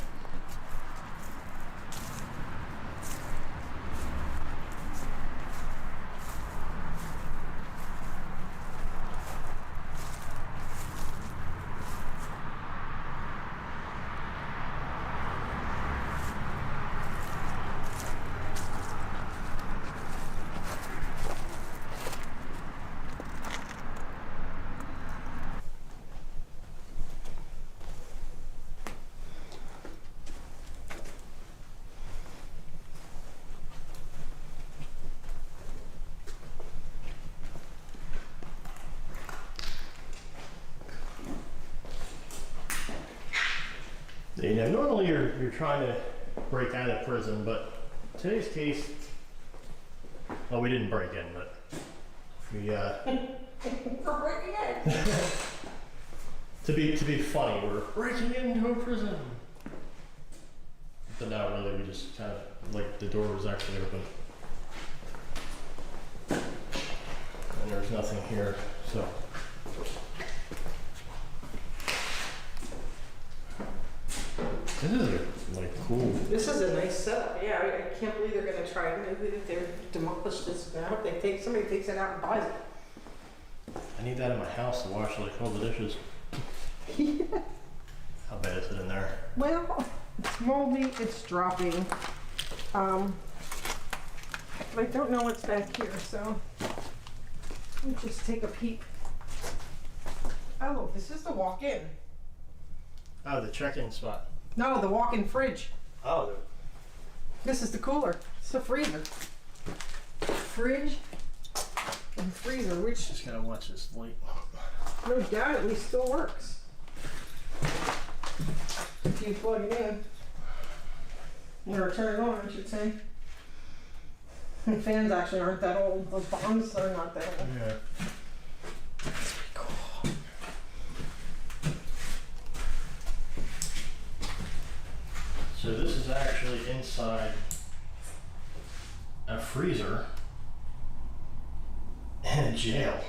You know, normally you're trying to break out of prison, but in today's case, well, we didn't break in, but we For breaking in. to be funny, we're breaking into a prison. But not really. We just kind of like the door was actually open, and there's nothing here, so. This is like cool. This is a nice setup. Yeah, I can't believe they're gonna try and maybe if they demolish this. I hope somebody takes it out and buys it. I need that in my house to wash like all the dishes. How bad is it in there? Well, it's moldy. It's dropping. But I don't know what's back here, so let me just take a peek. Oh, this is the walk-in. Oh, the check-in spot. No, the walk-in fridge. Oh, This is the cooler. It's the freezer. Fridge and freezer, which just gotta watch this light. no doubt at least still works. If you plug it in. Or turn it on, I should say. The fans actually aren't that old. Those bonds are not that old. Yeah. Cool. So this is actually inside a freezer in a jail.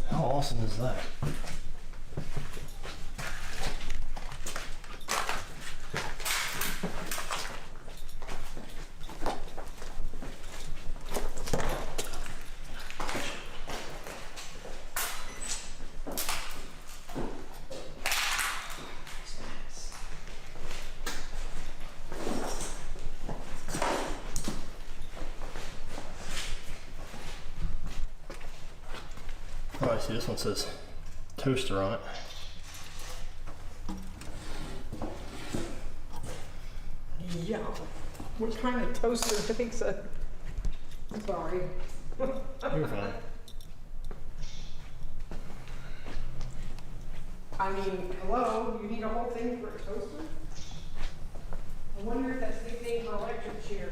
How awesome is that? Oh, I see this one says toaster on it. Yeah. What kind of toaster makes a... Sorry. You're fine. I mean, hello, you need a whole thing for a toaster? I wonder if that's the thing for electric chair.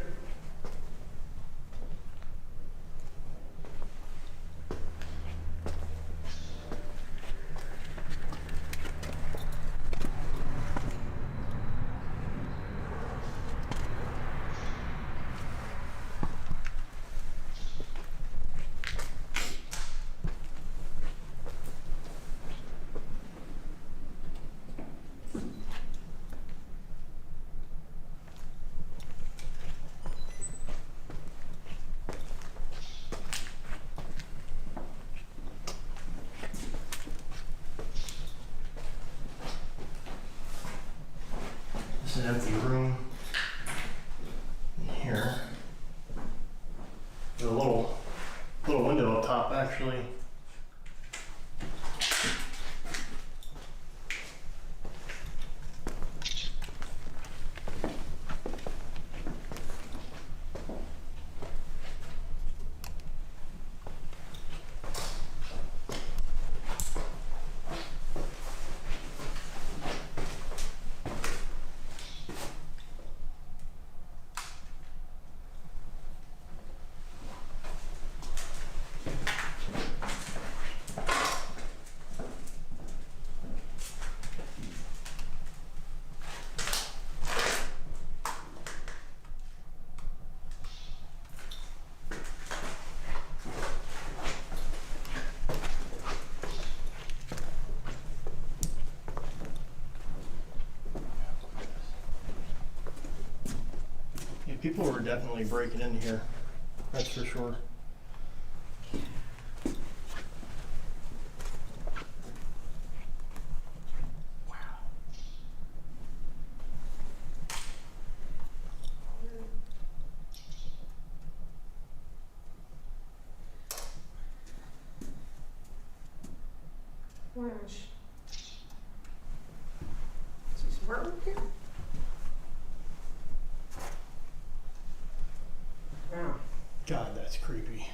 This is an empty room in here. There's a little window up top actually. Yeah, people were definitely breaking in here. That's for sure. Flash. Is he smart with you? Wow. God, that's creepy.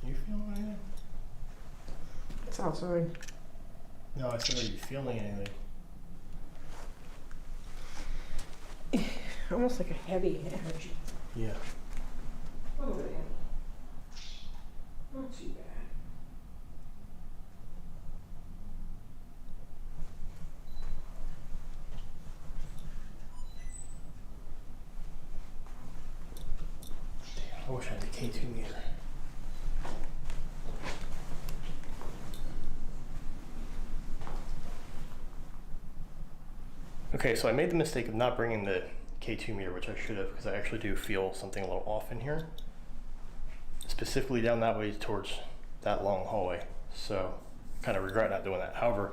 You feeling anything? It's outside. No, I said, are you feeling anything? Almost like a heavy energy. Yeah. A little bit heavy. Not too bad. I wish I had the K2 meter. Okay, so I made the mistake of not bringing the K2 meter, which I should have, because I actually do feel something a little off in here. Specifically down that way towards that long hallway. So, kind of regret not doing that. However,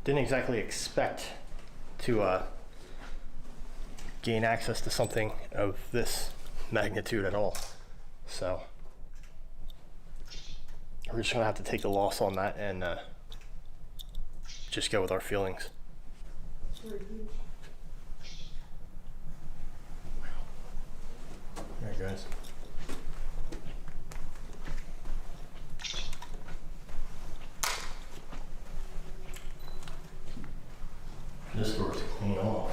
didn't exactly expect to gain access to something of this magnitude at all. So, we're just gonna have to take the loss on that and just go with our feelings. Alright guys. This door's clean off.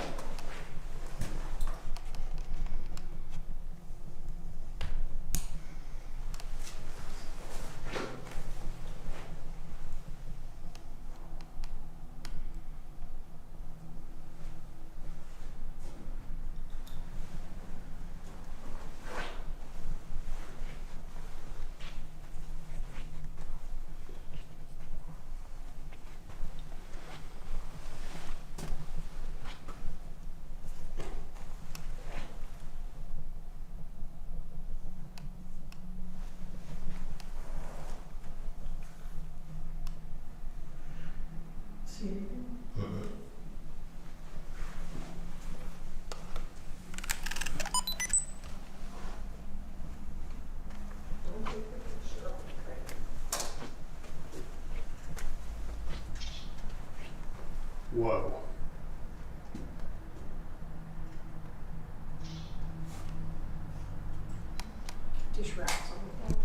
See anything? Mm-mm. Don't take the picture. Okay. Whoa. Dish racks on the floor.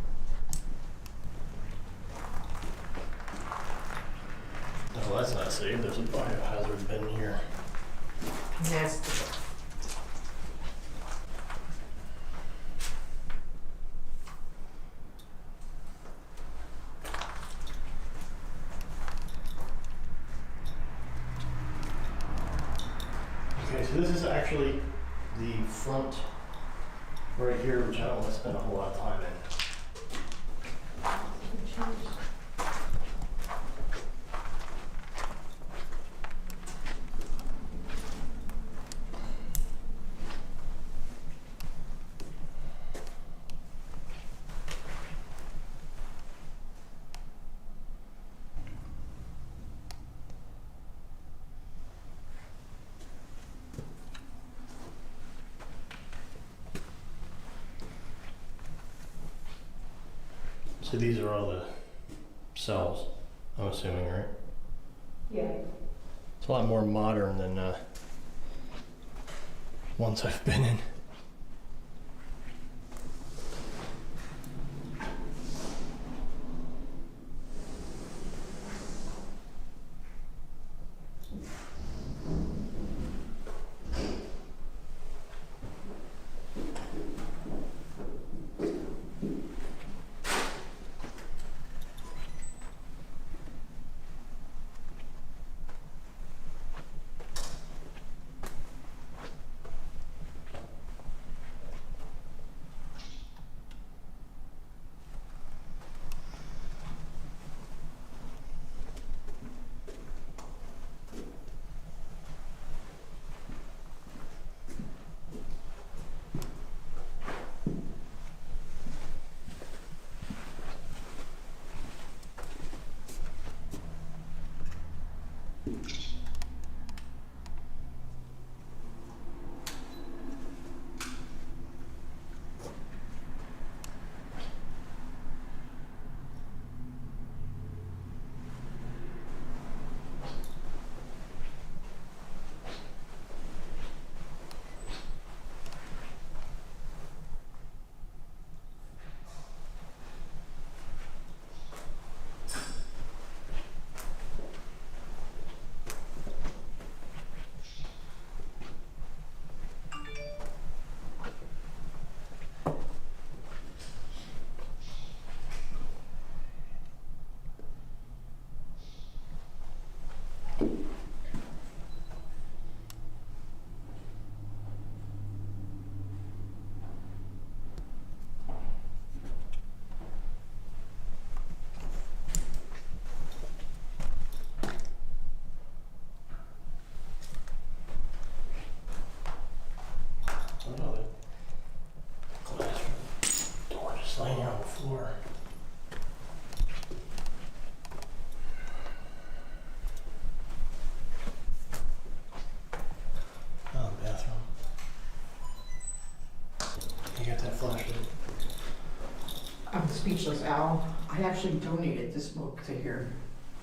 Oh, that's not safe. There's a biohazard bin here. Nasty. Okay, so this is actually the front right here, which I don't want to spend a whole lot of time in. So these are all the cells, I'm assuming, right? Yeah. It's a lot more modern than ones I've been in. Oh, the glass door just laying on the floor. Oh, bathroom. You got that flashlight? I'm speechless, Al. I actually donated this book to here.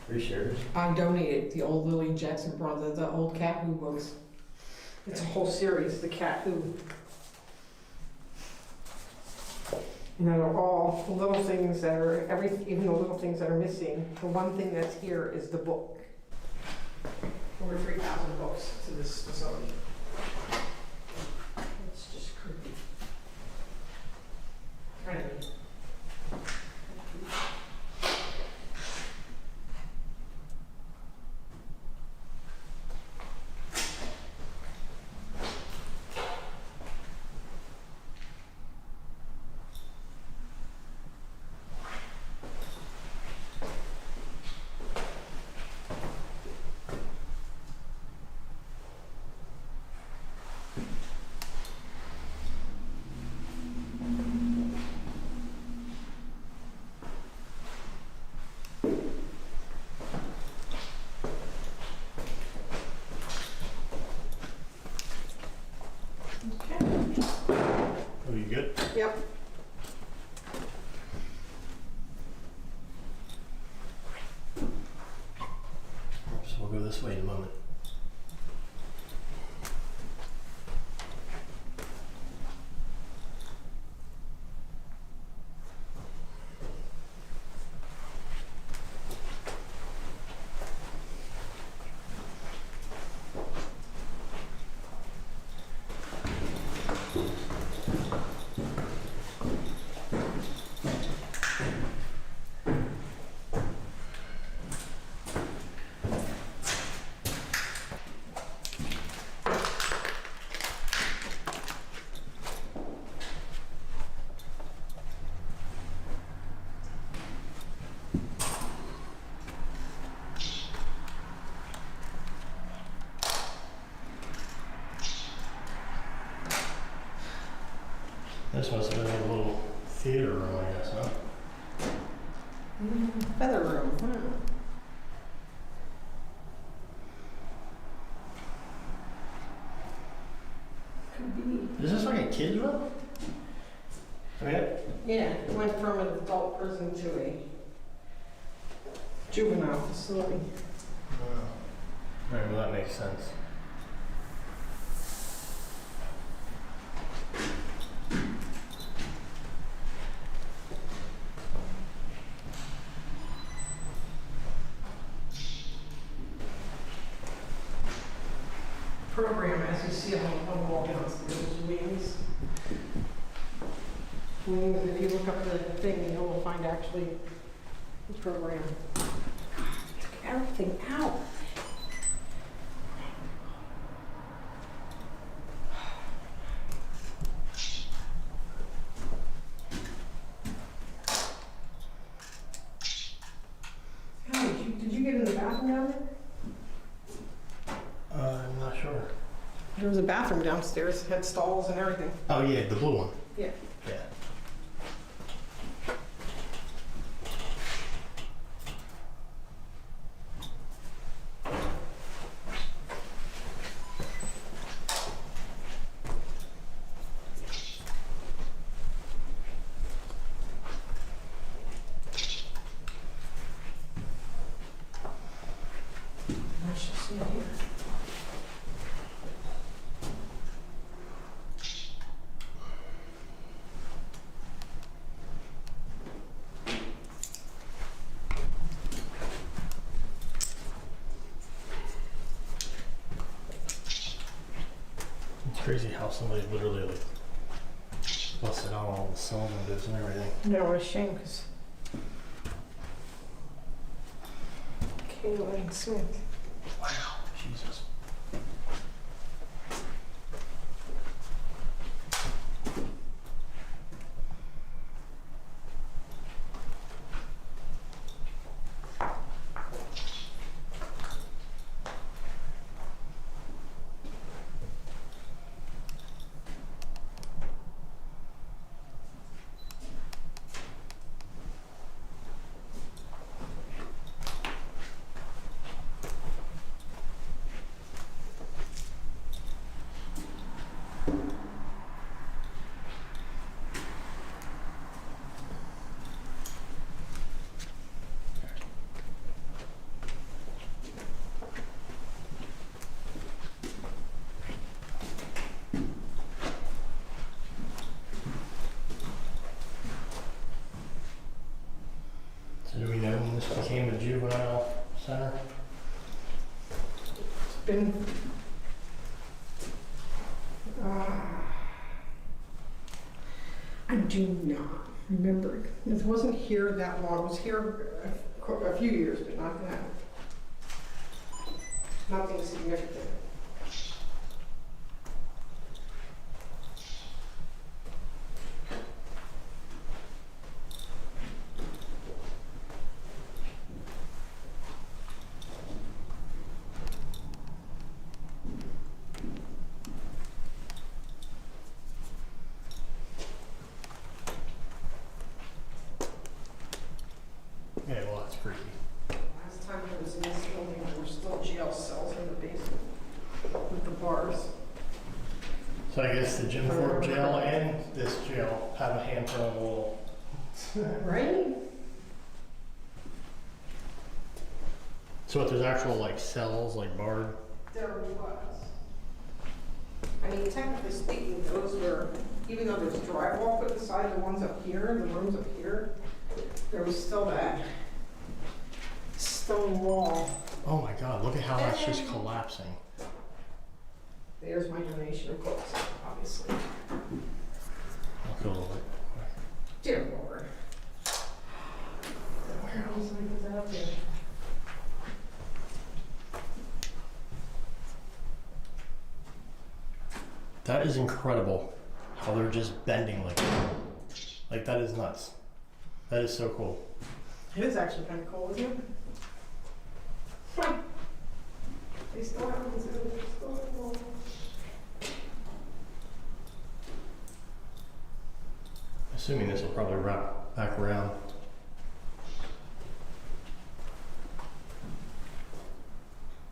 Are you serious? I donated the old Lily Jackson brother, the old Cat Who books. It's a whole series, the Cat Who. You know, all the little things that are, even the little things that are missing, the one thing that's here is the book. Over 3,000 books to this facility. It's just creepy. Kind of. Are you good? Yep. So we'll go this way in a moment. This must have been a little theater room, I guess, huh? Feather room. Could be. Is this like a kid's room? Yeah. Yeah, it went from an adult prison to a juvenile facility. Alright, well that makes sense. Program, as you see on the wall downstairs, wings. Wings, if you look up the thing, you will find actually the program. Took everything out. Hey, did you get in the bathroom down there? I'm not sure. There was a bathroom downstairs, had stalls and everything. Oh yeah, the blue one. Yeah. Yeah. Let's just see it here. It's crazy how somebody literally like busted out all the cylinders and everything. No, it's a shame because Kayla Smith. Wow, Jesus. So do we know when this became a juvenile center? It's been, I do not remember. It wasn't here that long. It was here a few years, but not that. Nothing significant. Yeah, well, that's creepy. Last time I was in this building, there were still jail cells in the basement with the bars. So I guess the Jim Thorpe jail and this jail have a handprint on the wall. Right? So what, there's actual like cells, like barred? There was. I mean, technically speaking, those were, even though there's drywall put aside, the ones up here, the rooms up here, there was still that stone wall. Oh my God, look at how that's just collapsing. There's my donation of books, obviously. I'll go a little bit. Dear Lord. Where else did I put that up there? That is incredible how they're just bending like that. Like that is nuts. That is so cool. It is actually kind of cool, isn't it? They still have this, they're still cool. Assuming this will probably wrap back around.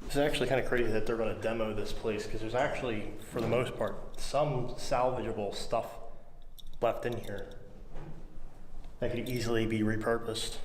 It's actually kind of crazy that they're going to demo this place because there's actually, for the most part, some salvageable stuff left in here that could easily be repurposed.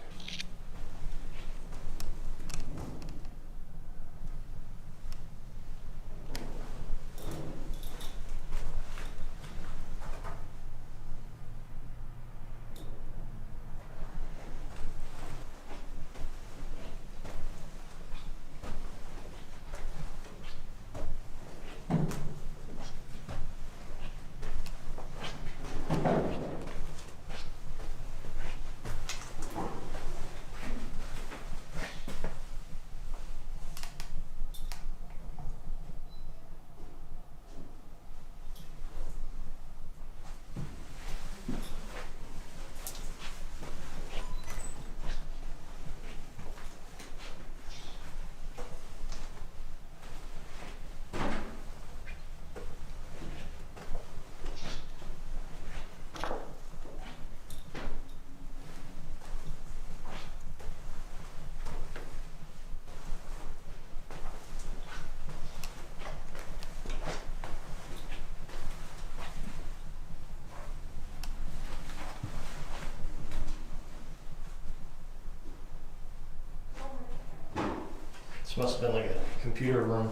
This must have been like a computer room.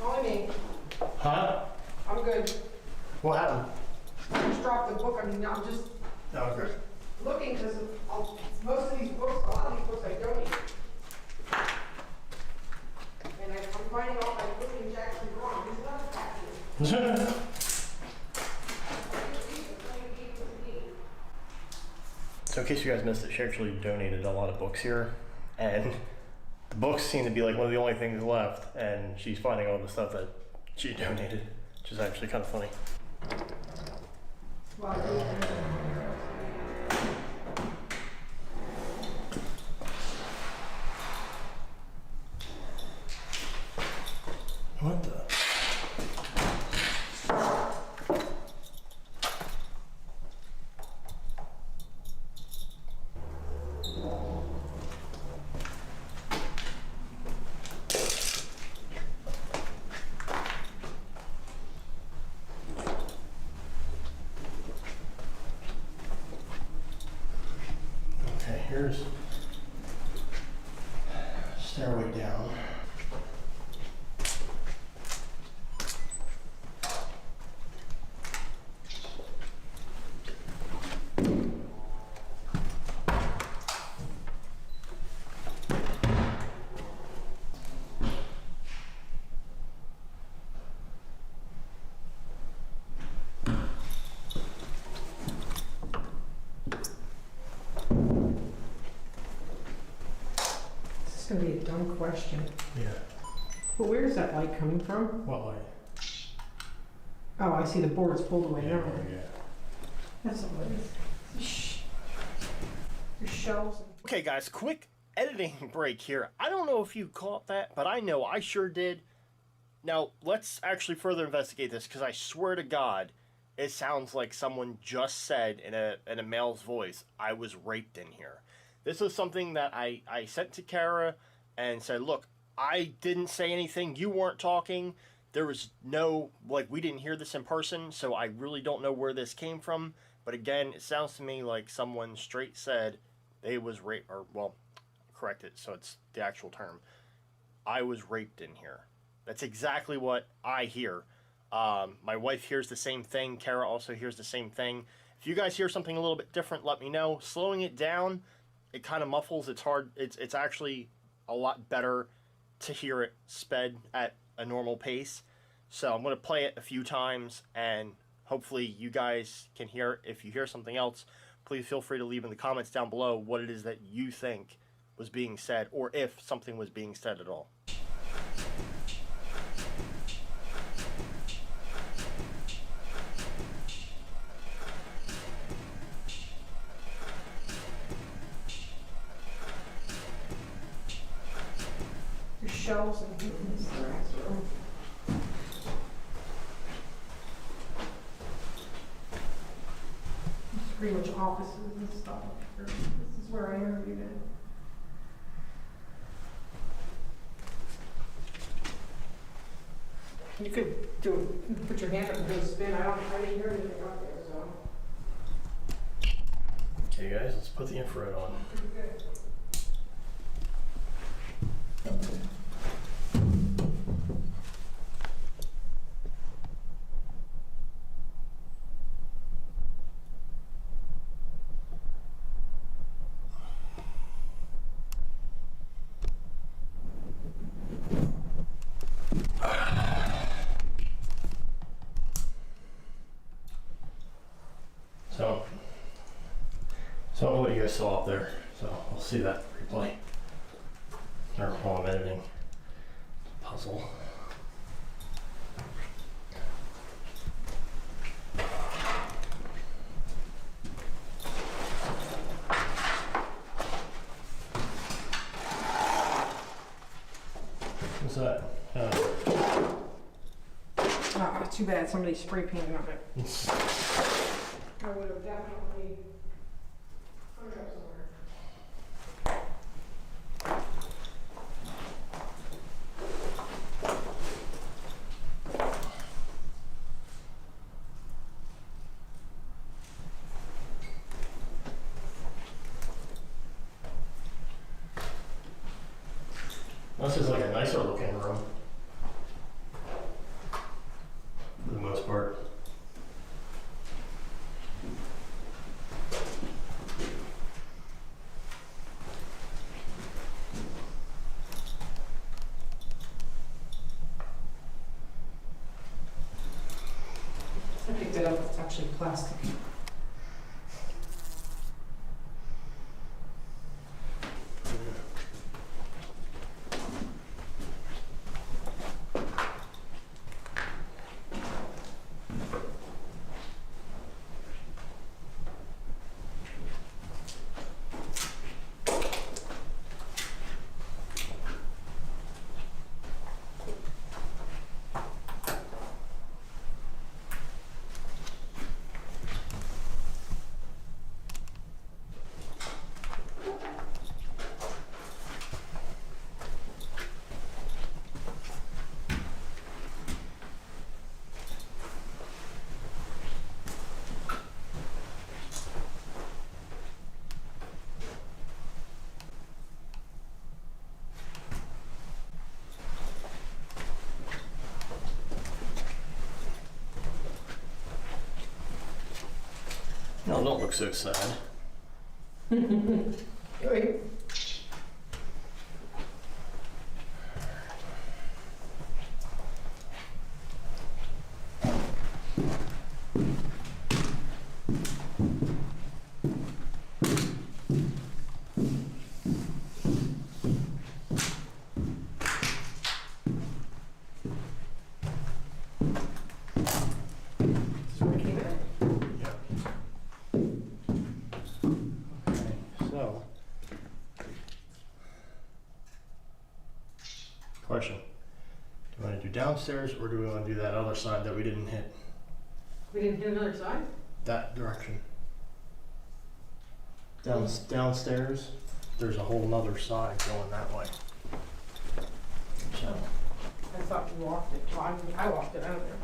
Only me. Huh? I'm good. What happened? I just dropped the book. I mean, I'm just Oh, good. looking because most of these books, a lot of these books I donate. And I'm finding out like looking Jackson wrong. These are not packages. So in case you guys missed it, she actually donated a lot of books here, and the books seem to be like one of the only things left, and she's finding all the stuff that she donated, which is actually kind of funny. What the? Okay, here's stairway down. gonna be a dumb question. Yeah. But where is that light coming from? What way? Oh, I see the board's pulled away now. Yeah. That's all it is. Shh. Your shelves. Okay, guys, quick editing break here. I don't know if you caught that, but I know I sure did. Now, let's actually further investigate this, because I swear to God, it sounds like someone just said in a male's voice, I was raped in here. This was something that I sent to Kara and said, look, I didn't say anything. You weren't talking. There was no, like, we didn't hear this in person, so I really don't know where this came from. But again, it sounds to me like someone straight said they was raped, or, well, correct it, so it's the actual term. I was raped in here. That's exactly what I hear. My wife hears the same thing. Kara also hears the same thing. If you guys hear something a little bit different, let me know. Slowing it down, it kind of muffles. It's hard. It's actually a lot better to hear it sped at a normal pace. So I'm going to play it a few times, and hopefully you guys can hear it. If you hear something else, please feel free to leave in the comments down below what it is that you think was being said, or if something was being said at all. Your shelves and this room. It's pretty much offices and stuff. This is where I interviewed it. You could put your hand up and do a spin. I didn't hear anything out there, so. Okay, guys, let's put the infrared on. Pretty good. So I don't know what you guys saw up there, so I'll see that replay. Or while I'm editing. Puzzle. What's that? Ah, too bad somebody spray painted on it. I would have definitely hung it up somewhere. This is like a nicer looking room. For the most part. I picked it up, it's actually plastic. No, don't look so sad. Wait. downstairs or do we want to do that other side that we didn't hit? We didn't hit another side? That direction. Downstairs, there's a whole nother side going that way. So, I thought you walked it. Well, I walked it out of there.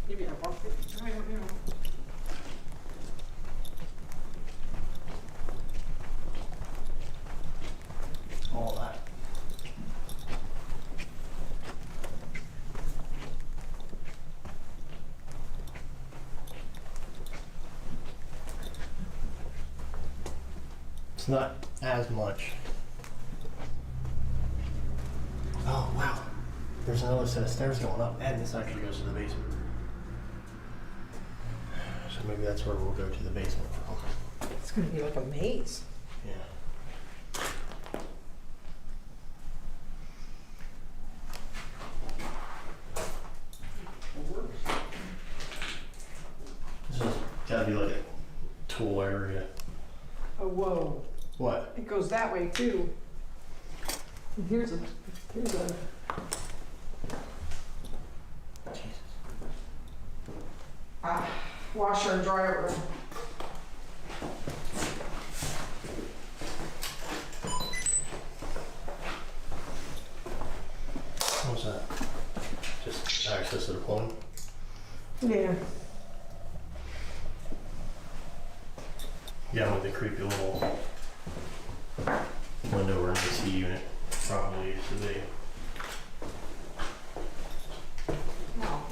Maybe I walked it. I don't know. all that. It's not as much. Oh, wow. There's another set of stairs going up, and this actually goes to the basement. So maybe that's where we'll go to the basement from. It's gonna be like a maze. Yeah. This has gotta be like a tool area. Oh, whoa. What? It goes that way too. And here's a Jesus. washer and dryer room. What's that? Just access to the plumbing? Yeah. Yeah, with the creepy little window where the AC unit probably used to be. Now,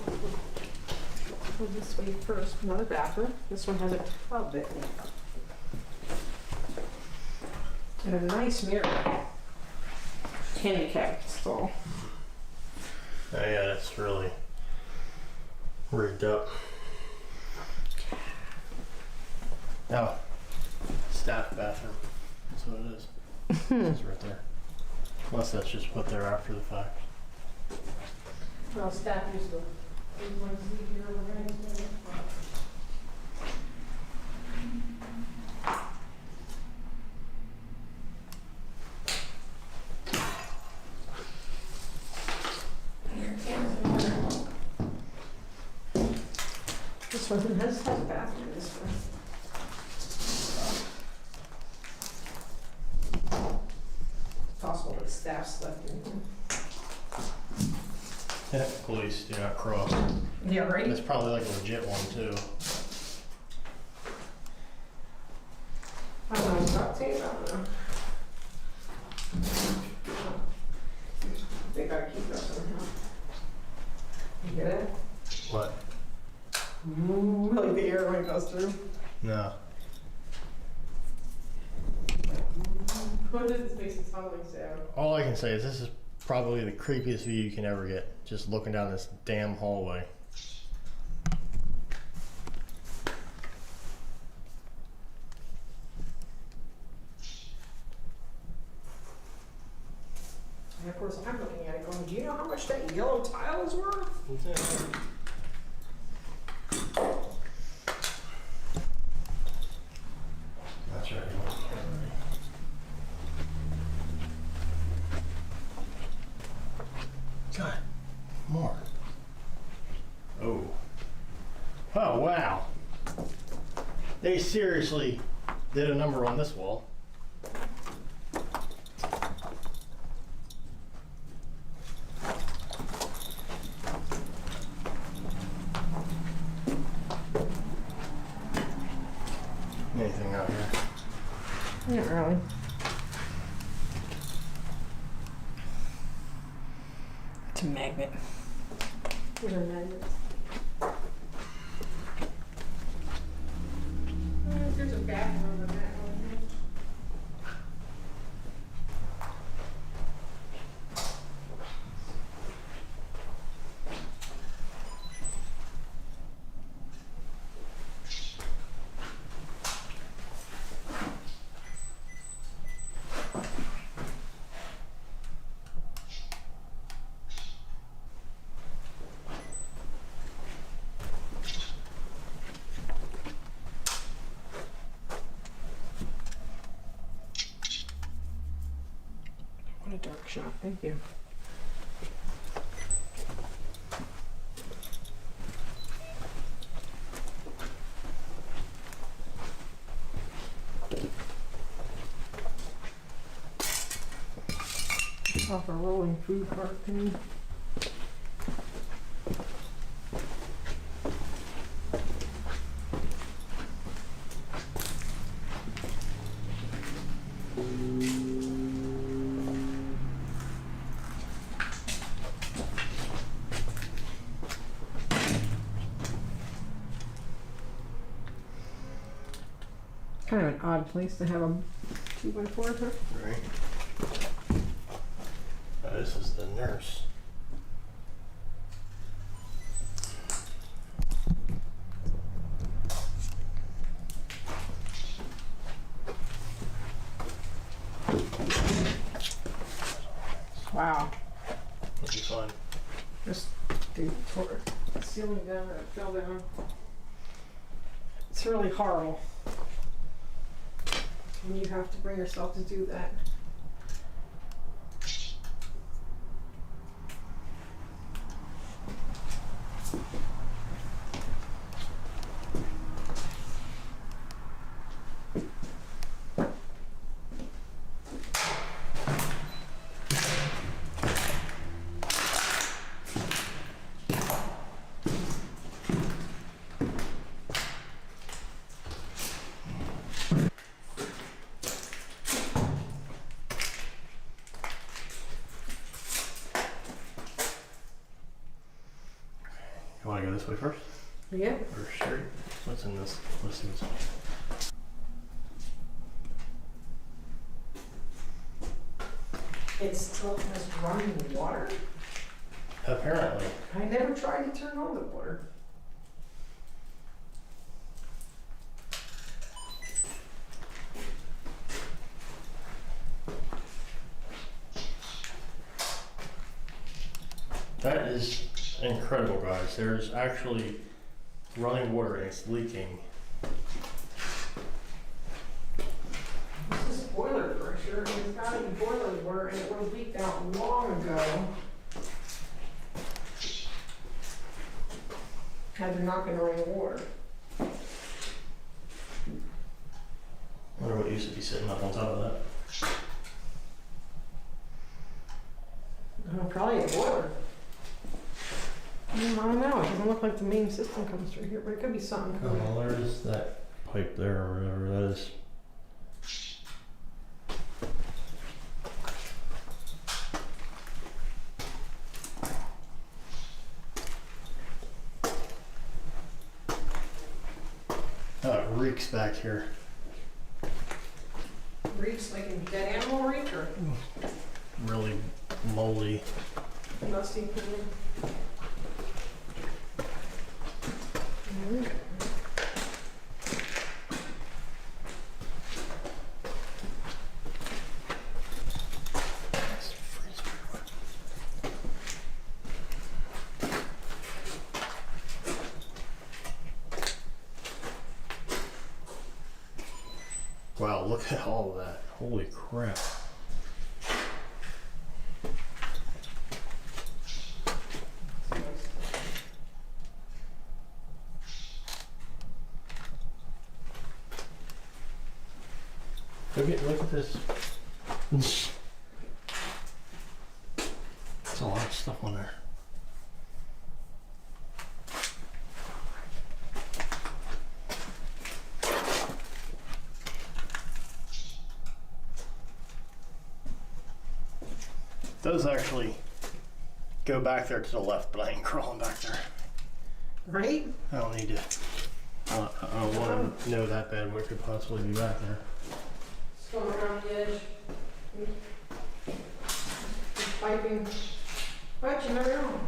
go this way first. Another bathroom. This one has a tub in it. And a nice mirror. Handicap stall. Oh yeah, that's really rigged up. Oh, staff bathroom. That's what it is. It's right there. Unless that's just put there after the fact. Well, staff used to. This one has a bathroom, this one. It's possible that staff slept in here. Police do not cross. Yeah, right? That's probably like a legit one too. I don't know, duct tape, I don't know. They gotta keep that somehow. You get it? What? Like the air when it goes through. No. What does this makes it sound like sound? All I can say is this is probably the creepiest view you can ever get. Just looking down this damn hallway. And of course, I'm looking at it going, do you know how much that yellow tile is worth? That's right. God, more. Oh. Oh, wow. They seriously did a number on this wall. Anything out here? Not really. It's a magnet. What are magnets? There's a bathroom on that one. What a dark shot, thank you. off a rolling food cart thing. Kind of an odd place to have a 2x4, huh? Right. This is the nurse. Wow. It'll be fun. Just dude tore the ceiling down and it fell down. It's really horrible when you have to bring yourself to do that. You want to go this way first? Yeah. Or straight? What's in this? What's in this? It still has running water? Apparently. I never tried to turn on the water. That is incredible, guys. There's actually running water and it's leaking. This is boiler pressure, and it's gotta be boiler water, and it was leaked out long ago. Had to knock in running water. I wonder what used to be sitting up on top of that. Probably a boiler. I don't know, it doesn't look like the main system comes through here, but it could be something. Oh, well, there's that pipe there or whatever that is. Oh, it reeks back here. Reeks like a dead animal reek or Really moldy. musty opinion? Wow, look at all of that. Holy crap. Look at this. There's a lot of stuff on there. Those actually go back there to the left, but I ain't crawling back there. Right? I don't need to. I don't want to know that bad what could possibly be back there. It's going around the edge. Piping. But you never know.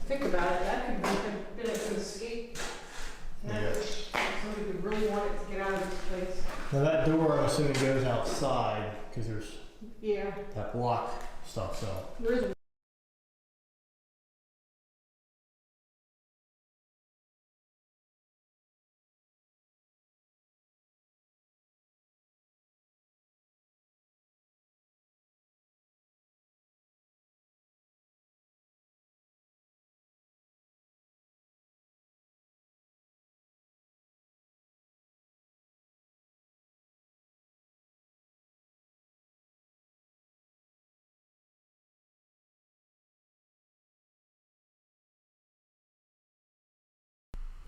Think about it, that could be a bit of an escape. Yeah. Somebody could really want it to get out of this place. Now that door, I'm assuming, goes outside because there's Yeah. that block stuff. So There is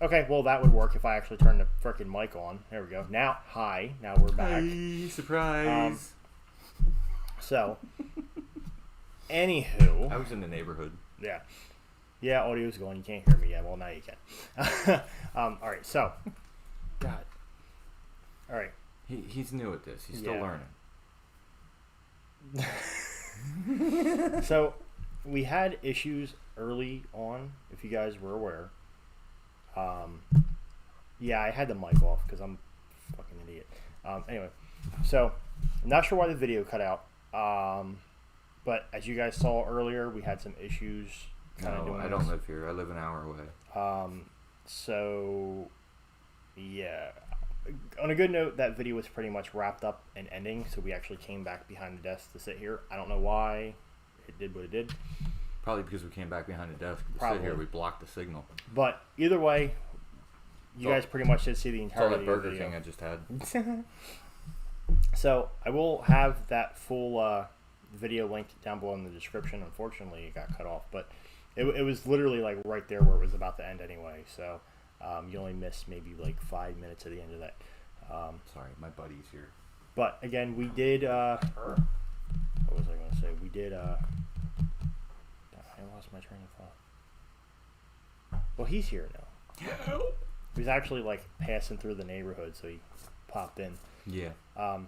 Okay, well that would work if I actually turned the frickin' mic on. There we go. Now, hi. Now we're back. Hey, surprise. So, anywho, I was in the neighborhood. yeah, audio's going. You can't hear me yet. Well, now you can. All right. So, God. All right. He's new at this. He's still learning. So, we had issues early on, if you guys were aware. Yeah, I had the mic off because I'm a fucking idiot. Anyway, so I'm not sure why the video cut out. But as you guys saw earlier, we had some issues. No, I don't live here. I live an hour away. So yeah. On a good note, that video was pretty much wrapped up and ending. So we actually came back behind the desk to sit here. I don't know why it did what it did. Probably because we came back behind the desk to Probably. sit here. We blocked the signal. But either way, you guys pretty much did see the It's all entirety that of the Burger video. King I just had. So I will have that full video linked down below in the description. Unfortunately, it got cut off, but it was literally like right there where it was about to end anyway. So you only missed maybe like 5 minutes at the end of that. Sorry, my buddy's here. But again, we did. What was I going to say? We did. I lost my train of thought. Well, he's here now. He was actually like passing through the neighborhood, so he popped in. Yeah. I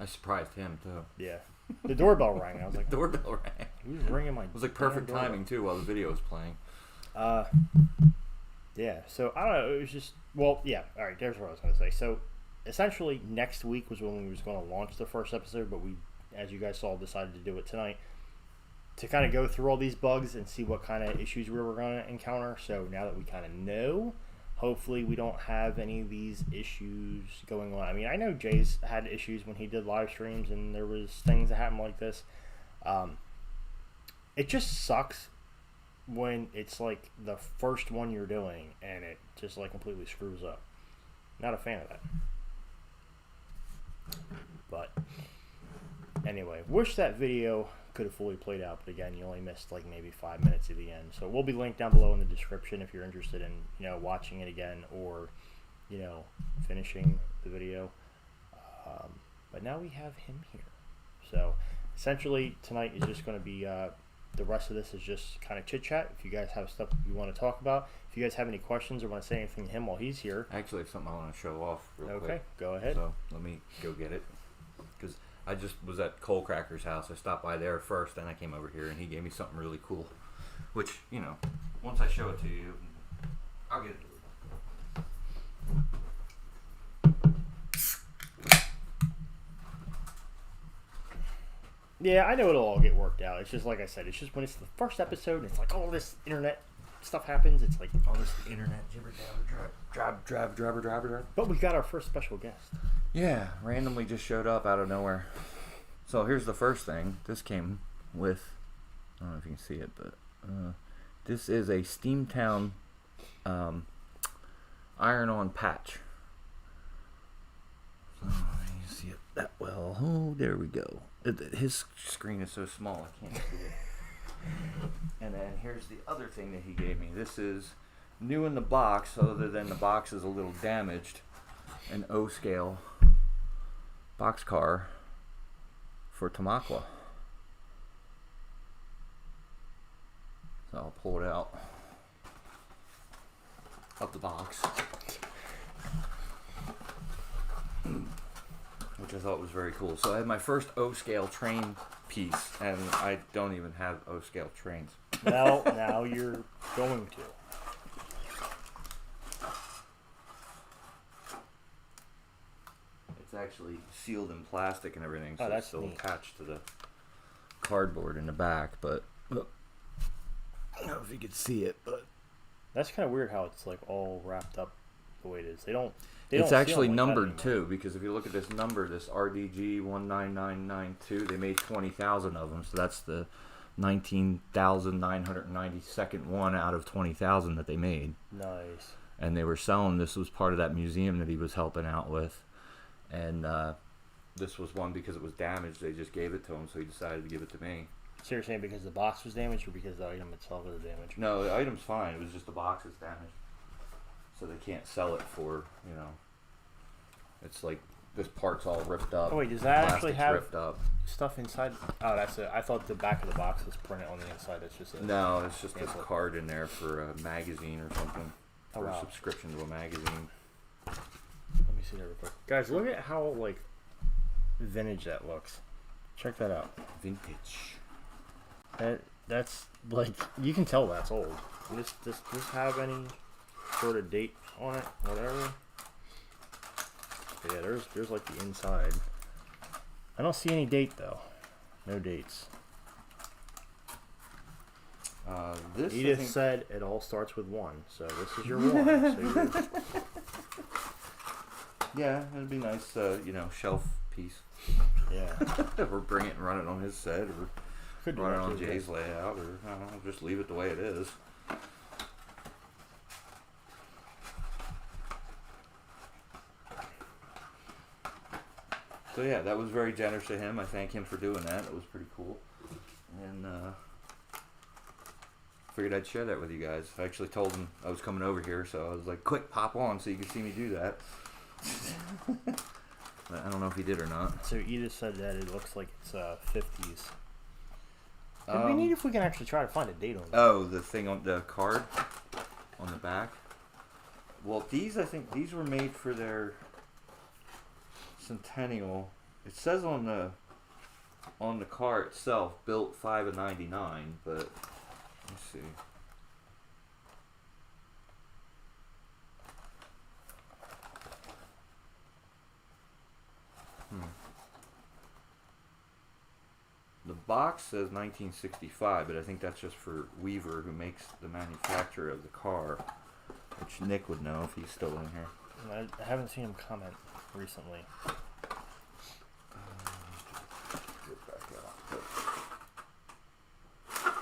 surprised him too. Yeah. The doorbell rang. And I was like, Doorbell rang. who's ringing my? It was like perfect timing too while the video was playing. Yeah. So I don't know. It was just well, yeah. All right. There's what I was going to say. So essentially, next week was when we was going to launch the first episode, but we, as you guys saw, decided to do it tonight to kind of go through all these bugs and see what kind of issues we were going to encounter. So now that we kind of know, hopefully we don't have any of these issues going on. I mean, I know Jay's had issues when he did live streams and there was things that happened like this. It just sucks when it's like the first one you're doing and it just like completely screws up. Not a fan of that. But anyway, wish that video could have fully played out, but again, you only missed like maybe 5 minutes at the end. So it will be linked down below in the description if you're interested in, watching it again or, finishing the video. But now we have him here. So essentially tonight is just going to be, the rest of this is just kind of chit chat. If you guys have stuff you want to talk about, if you guys have any questions or want to say anything to him while he's here. I actually have something I want to show off real quick. Okay, go ahead. So let me go get it. Because I just was at Cole Cracker's house. I stopped by there first, then I came over here, and he gave me something really cool. Which, once I show it to you, I'll get it. Yeah, I know it'll all get worked out. It's just like I said, it's just when it's the first episode and it's like all this internet stuff happens, it's like all this internet jibber jabber. But we got our first special guest. Yeah, randomly just showed up out of nowhere. So here's the first thing. This came with, I don't know if you can see it, but this is a Steamtown iron-on patch. So you see it that well. Oh, there we go. His screen is so small I can't see it. And then here's the other thing that he gave me. This is new in the box, other than the box is a little damaged. An O-scale boxcar for Tamaqua. So I'll pull it out of the box, which I thought was very cool. So I had my first O-scale train piece, and I don't even have O-scale trains. Now you're going to. It's actually sealed in plastic and everything, so that's it's still neat. attached to the cardboard in the back. But I don't know if you could see it, but That's kind of weird how it's like all wrapped up the way it is. They don't it's seal actually them like that numbered anymore. too, because if you look at this number, this RDG 19992, they made 20,000 of them, so that's the 19,992nd one out of 20,000 that they made. Nice. And they were selling, this was part of that museum that he was helping out with, and this was one because it was damaged. They just gave it to him, so he decided to give it to me. So you're saying because the box was damaged or because the item itself was damaged? No, the item's fine. It was just the box that's damaged. so they can't sell it for, you know. It's like this part's all ripped up. Oh wait, does that actually plastic's have ripped up? stuff inside? Oh, that's it. I thought the back of the box was printed on the inside. That's just a No, it's just this pamphlet. card in there for a magazine or something. Oh, For a wow. subscription to a magazine. Let me see that real quick. Guys, look at how like vintage that looks. Check that out. Vintage. That's like you can tell that's old. Does this have any sort of date on it? Whatever. But yeah, there's like the inside. I don't see any date though. No dates. This I Edith think- said it all starts with 1, so this is your 1. So you're, Yeah, it'd be nice, you know, shelf piece. yeah. Or bring it and run it on his set, or Could do run it that on too, Jay's layout, or I don't know, just leave it the way it is. So yeah, that was very generous of him. I thank him for doing that. It was pretty cool. And figured I'd share that with you guys. I actually told him I was coming over here, so I was like, quick, pop on so you can see me do that. But I don't know if he did or not. So Edith said that it looks like it's 50s. It'd be neat if we can actually try to find a date on it. Oh, the thing on the card on the back. Well, these, I think these were made for their centennial. It says on the car itself, built 5 of 99, but let's see. The box says 1965, but I think that's just for Weaver, who makes the manufacturer of the car, which Nick would know if he's still in here. I haven't seen him comment recently.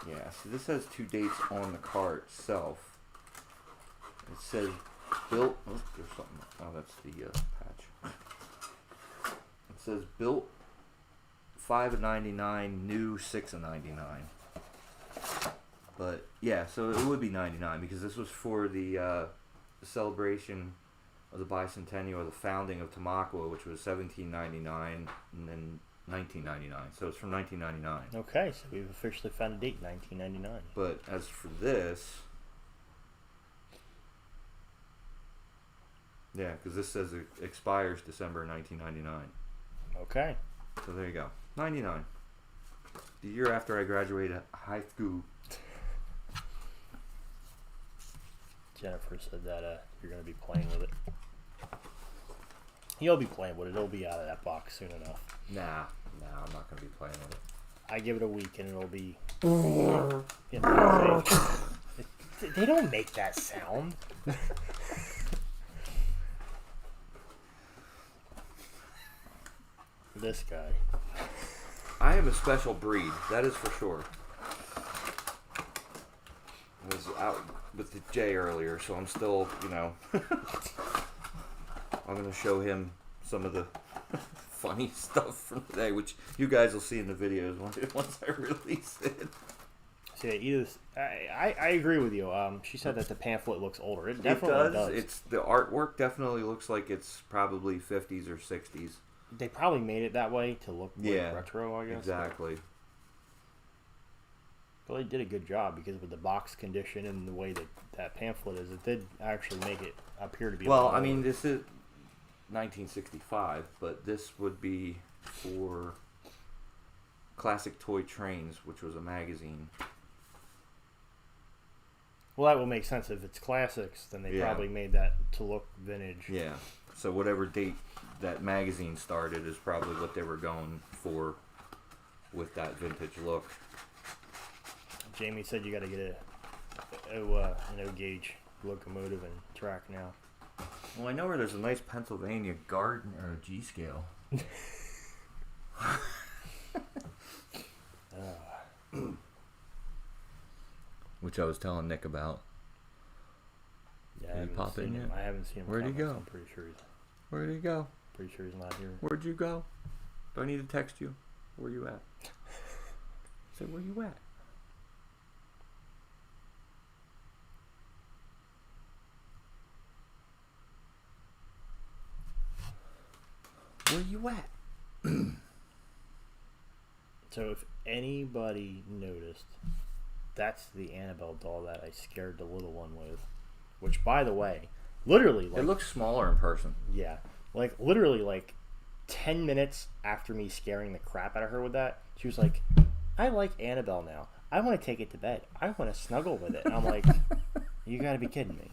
Yeah, so this has 2 dates on the car itself. It says built. Oh, there's something. Oh, that's the patch. It says built 5 of 99, new 6 of 99. But yeah, so it would be 99 because this was for the celebration of the bicentennial of the founding of Tamaqua, which was 1799 and then 1999. So it's from 1999. Okay, so we've officially found a date, 1999. But as for this, yeah, because this says it expires December 1999. Okay. So there you go. 99. The year after I graduated high school. Jennifer said that you're going to be playing with it. You'll be playing with it. It'll be out of that box soon enough. Nah, I'm not going to be playing with it. I give it a week and it'll be. You know, they don't make that sound. This guy. I am a special breed, that is for sure. I was out with the Jay earlier, so I'm still, you know. I'm going to show him some of the funny stuff from today, which you guys will see in the videos once I release it. So yeah, Edith, I agree with you. She said that the pamphlet looks older. It definitely does. It's the artwork definitely looks like it's probably 50s or 60s. They probably made it that way to look like retro, I guess. Exactly. But they did a good job because with the box condition and the way that that pamphlet is, it did actually make it appear to be. Well, a lot I mean, older. this is 1965, but this would be for Classic Toy Trains, which was a magazine. Well, that will make sense if it's classics. Then they probably made that to look vintage. Yeah. So whatever date that magazine started is probably what they were going for with that vintage look. Jamie said you got to get an O gauge locomotive and track now. Well, I know where there's a nice Pennsylvania Garden or a G scale. Which I was telling Nick about. Yeah, Did I he haven't pop in seen him. yet? I haven't seen him. Where'd he comment, so go? I'm pretty sure he's not here. Where'd you go? Do I need to text you? Where you at? Say, where you at? Where you at? So if anybody noticed, that's the Annabelle doll that I scared the little one with. Which, by the way, literally, like, It looks smaller in person. yeah, like literally, like 10 minutes after me scaring the crap out of her with that, she was like, "I like Annabelle now. I want to take it to bed. I want to snuggle with it." And I'm like, "You got to be kidding me!"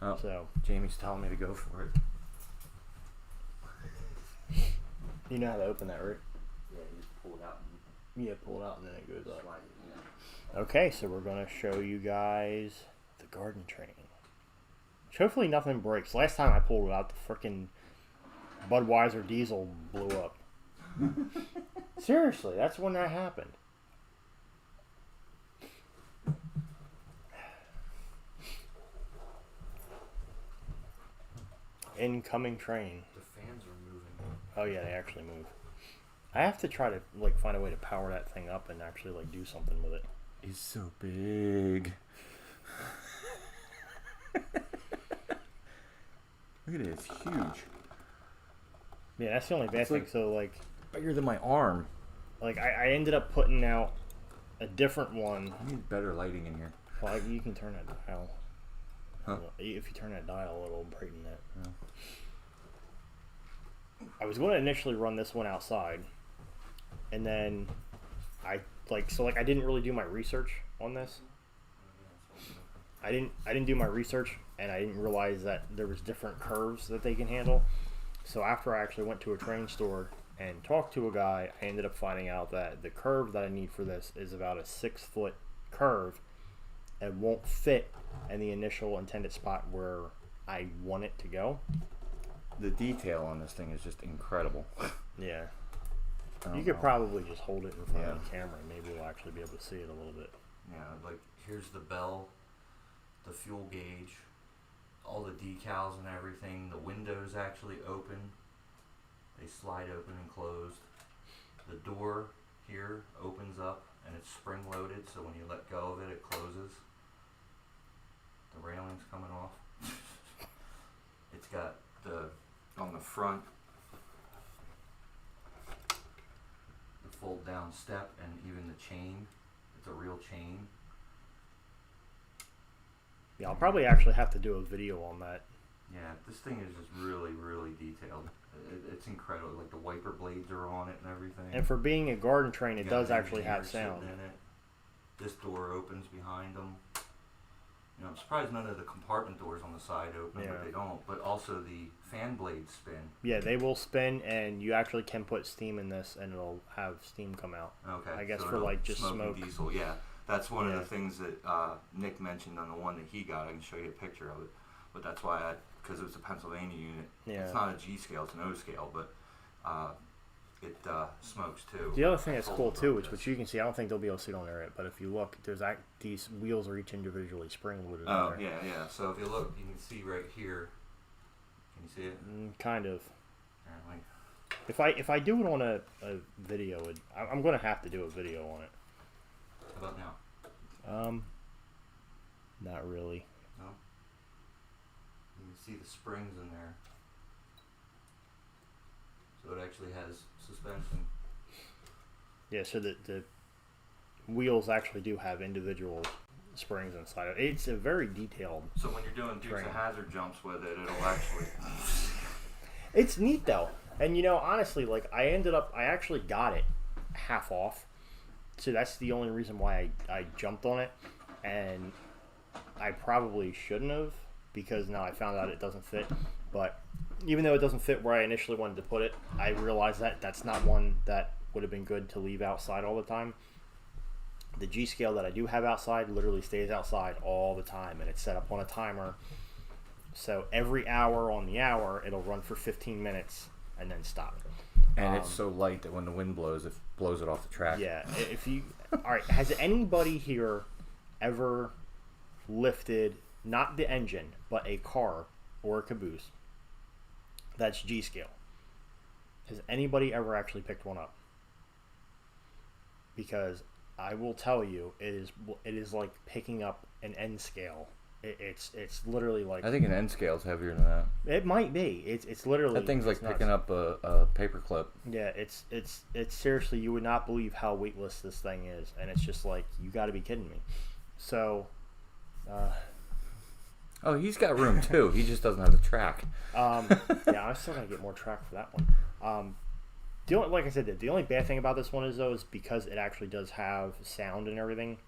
Oh, So Jamie's telling me to go for it. you know how to open that, right? Yeah, you just pull it out Yeah, pull it out and then it goes and up. slide it. Okay, so we're gonna show you guys the garden train. Which hopefully nothing breaks. Last time I pulled it out, the frickin' Budweiser diesel blew up. Seriously, that's when that happened. Incoming train. The fans are moving. Oh yeah, they actually move. I have to try to like find a way to power that thing up and actually like do something with it. It's so big. Look at it, it's huge. Yeah, that's the only bad It's thing. like- So like Bigger than my arm. I ended up putting out a different one. I need better lighting in here. Well, you can turn that dial. Huh? If you turn that dial, it'll brighten it. Yeah. I was going to initially run this one outside, and then I didn't really do my research on this. I didn't do my research, and I didn't realize that there was different curves that they can handle. So after I actually went to a train store and talked to a guy, I ended up finding out that the curve that I need for this is about a 6-foot curve and won't fit in the initial intended spot where I want it to go. The detail on this thing is just incredible. Yeah. I don't You could know. probably just hold it in front of Yeah. the camera and maybe we'll actually be able to see it a little bit. Yeah, like here's the bell, the fuel gauge, all the decals and everything. The windows actually open. They slide open and closed. The door here opens up and it's spring loaded, so when you let go of it, it closes. The railing's coming off. It's got the on the front the fold down step and even the chain. It's a real chain. Yeah, I'll probably actually have to do a video on that. Yeah, this thing is just really, really detailed. It's incredible. Like the wiper blades are on it and everything. And for being a garden train, it You got does an actually have engineer sound. sitting in it. This door opens behind them. You know, I'm surprised none of the compartment doors on the side open, Yeah. but they don't. But also the fan blades spin. Yeah, they will spin, and you actually can put steam in this, and it'll have steam come out. Okay. I guess so for, it'll like, just smoke smoke. and diesel. Yeah, that's one of Yeah. the things that Nick mentioned on the one that he got. I can show you a picture of it. But that's why because it was a Pennsylvania unit. Yeah. It's not a G scale, it's an O scale, but it smokes too. The other thing that's cool Fold too, like which this. you can see, I don't think they'll be able to see it on there yet, but if you look, there's these wheels are each individually spring loaded. Oh, on there. yeah. So if you look, you can see right here. Can you see it? Kind of. Apparently. If I do it on a video, I'm gonna have to do a video on it. How about now? Not really. No? You can see the springs in there. So it actually has suspension. Yeah, so the wheels actually do have individual springs inside of it. It's a very detailed. So when you're doing Dukes Train. of Hazzard jumps with it, it'll actually. It's neat though, and you know, honestly, like I actually got it half off, so that's the only reason why I jumped on it, and I probably shouldn't have because now I found out it doesn't fit. But even though it doesn't fit where I initially wanted to put it, I realized that that's not one that would have been good to leave outside all the time. The G scale that I do have outside literally stays outside all the time, and it's set up on a timer. So every hour on the hour, it'll run for 15 minutes and then stop. And it's so light that when the wind blows, it blows it off the track. Yeah. If you, all right, has anybody here ever lifted not the engine but a car or a caboose that's G scale? Has anybody ever actually picked one up? Because I will tell you, it is like picking up an N scale It's literally like I think an end scale's heavier than that. it might be. It's literally That thing's like it's nuts. picking up a paper clip. Yeah, it's seriously, you would not believe how weightless this thing is, and it's just like, you got to be kidding me. So, Oh, he's got room too. He just doesn't have the track. yeah, I still gotta get more track for that one. The only, like I said, the only bad thing about this one is though is because it actually does have sound and everything.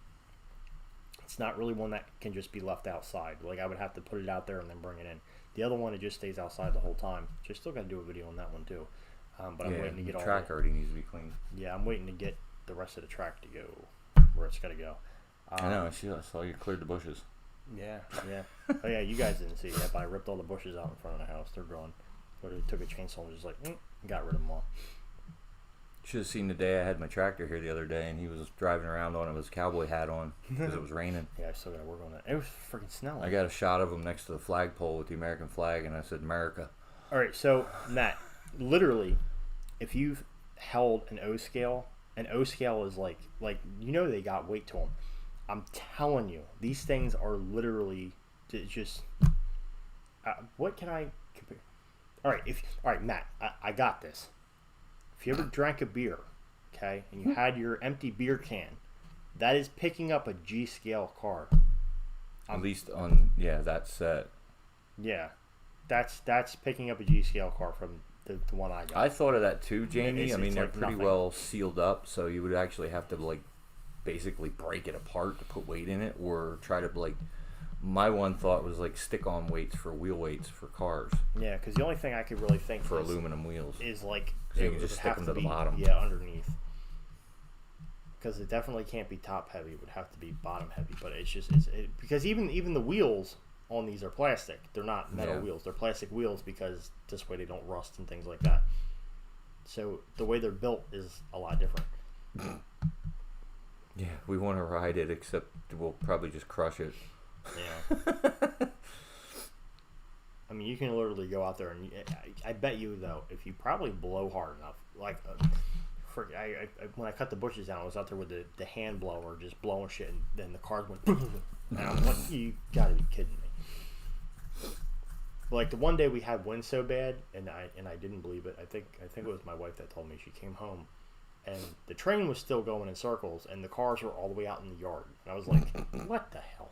It's not really one that can just be left outside. Like, I would have to put it out there and then bring it in. The other one, it just stays outside the whole time. So, still got to do a video on that one too. But I'm waiting to get the all track the, already needs to be cleaned. yeah, I'm waiting to get the rest of the track to go where it's gotta go. I know. I saw you cleared the bushes. Yeah. Oh yeah, you guys didn't see it yet, but I ripped all the bushes out in front of the house. They're gone. Literally took a chainsaw and just like got rid of them all. Should have seen the day I had my tractor here the other day, and he was driving around on it with his cowboy hat on because it was raining. Yeah, I still gotta work on that. It was freaking snowing. I got a shot of him next to the flagpole with the American flag, and I said, "America." All right, so Matt, literally, if you've held an O scale is like they got weight to them. I'm telling you, these things are literally just. What can I compare? All right, Matt, I got this. If you ever drank a beer, okay, and you had your empty beer can, that is picking up a G scale car. At least on that set. Yeah, that's picking up a G scale car from the one I got. I thought of that too, Jamie. It's I mean, they're like pretty nothing. well sealed up, so you would actually have to like basically break it apart to put weight in it, or try to like. My one thought was like stick-on weights for wheel weights for cars Yeah, because the only thing I could really think for is, aluminum wheels. is like So you it can just would stick have them to to the be, bottom. Yeah, underneath. Because it definitely can't be top heavy. It would have to be bottom heavy. But it's just because even the wheels on these are plastic. They're not metal Yeah. wheels. They're plastic wheels because this way they don't rust and things like that. So the way they're built is a lot different. Yeah, we want to ride it, except we'll probably just crush it. Yeah. I mean, you can literally go out there and I bet you though, if you probably blow hard enough, like when I cut the bushes down, I was out there with the hand blower just blowing shit, and then the cars went, and I'm like, you gotta be kidding me. Like the one day we had wind so bad, and I didn't believe it. I think it was my wife that told me. She came home, and the train was still going in circles, and the cars were all the way out in the yard. And I was like, what the hell?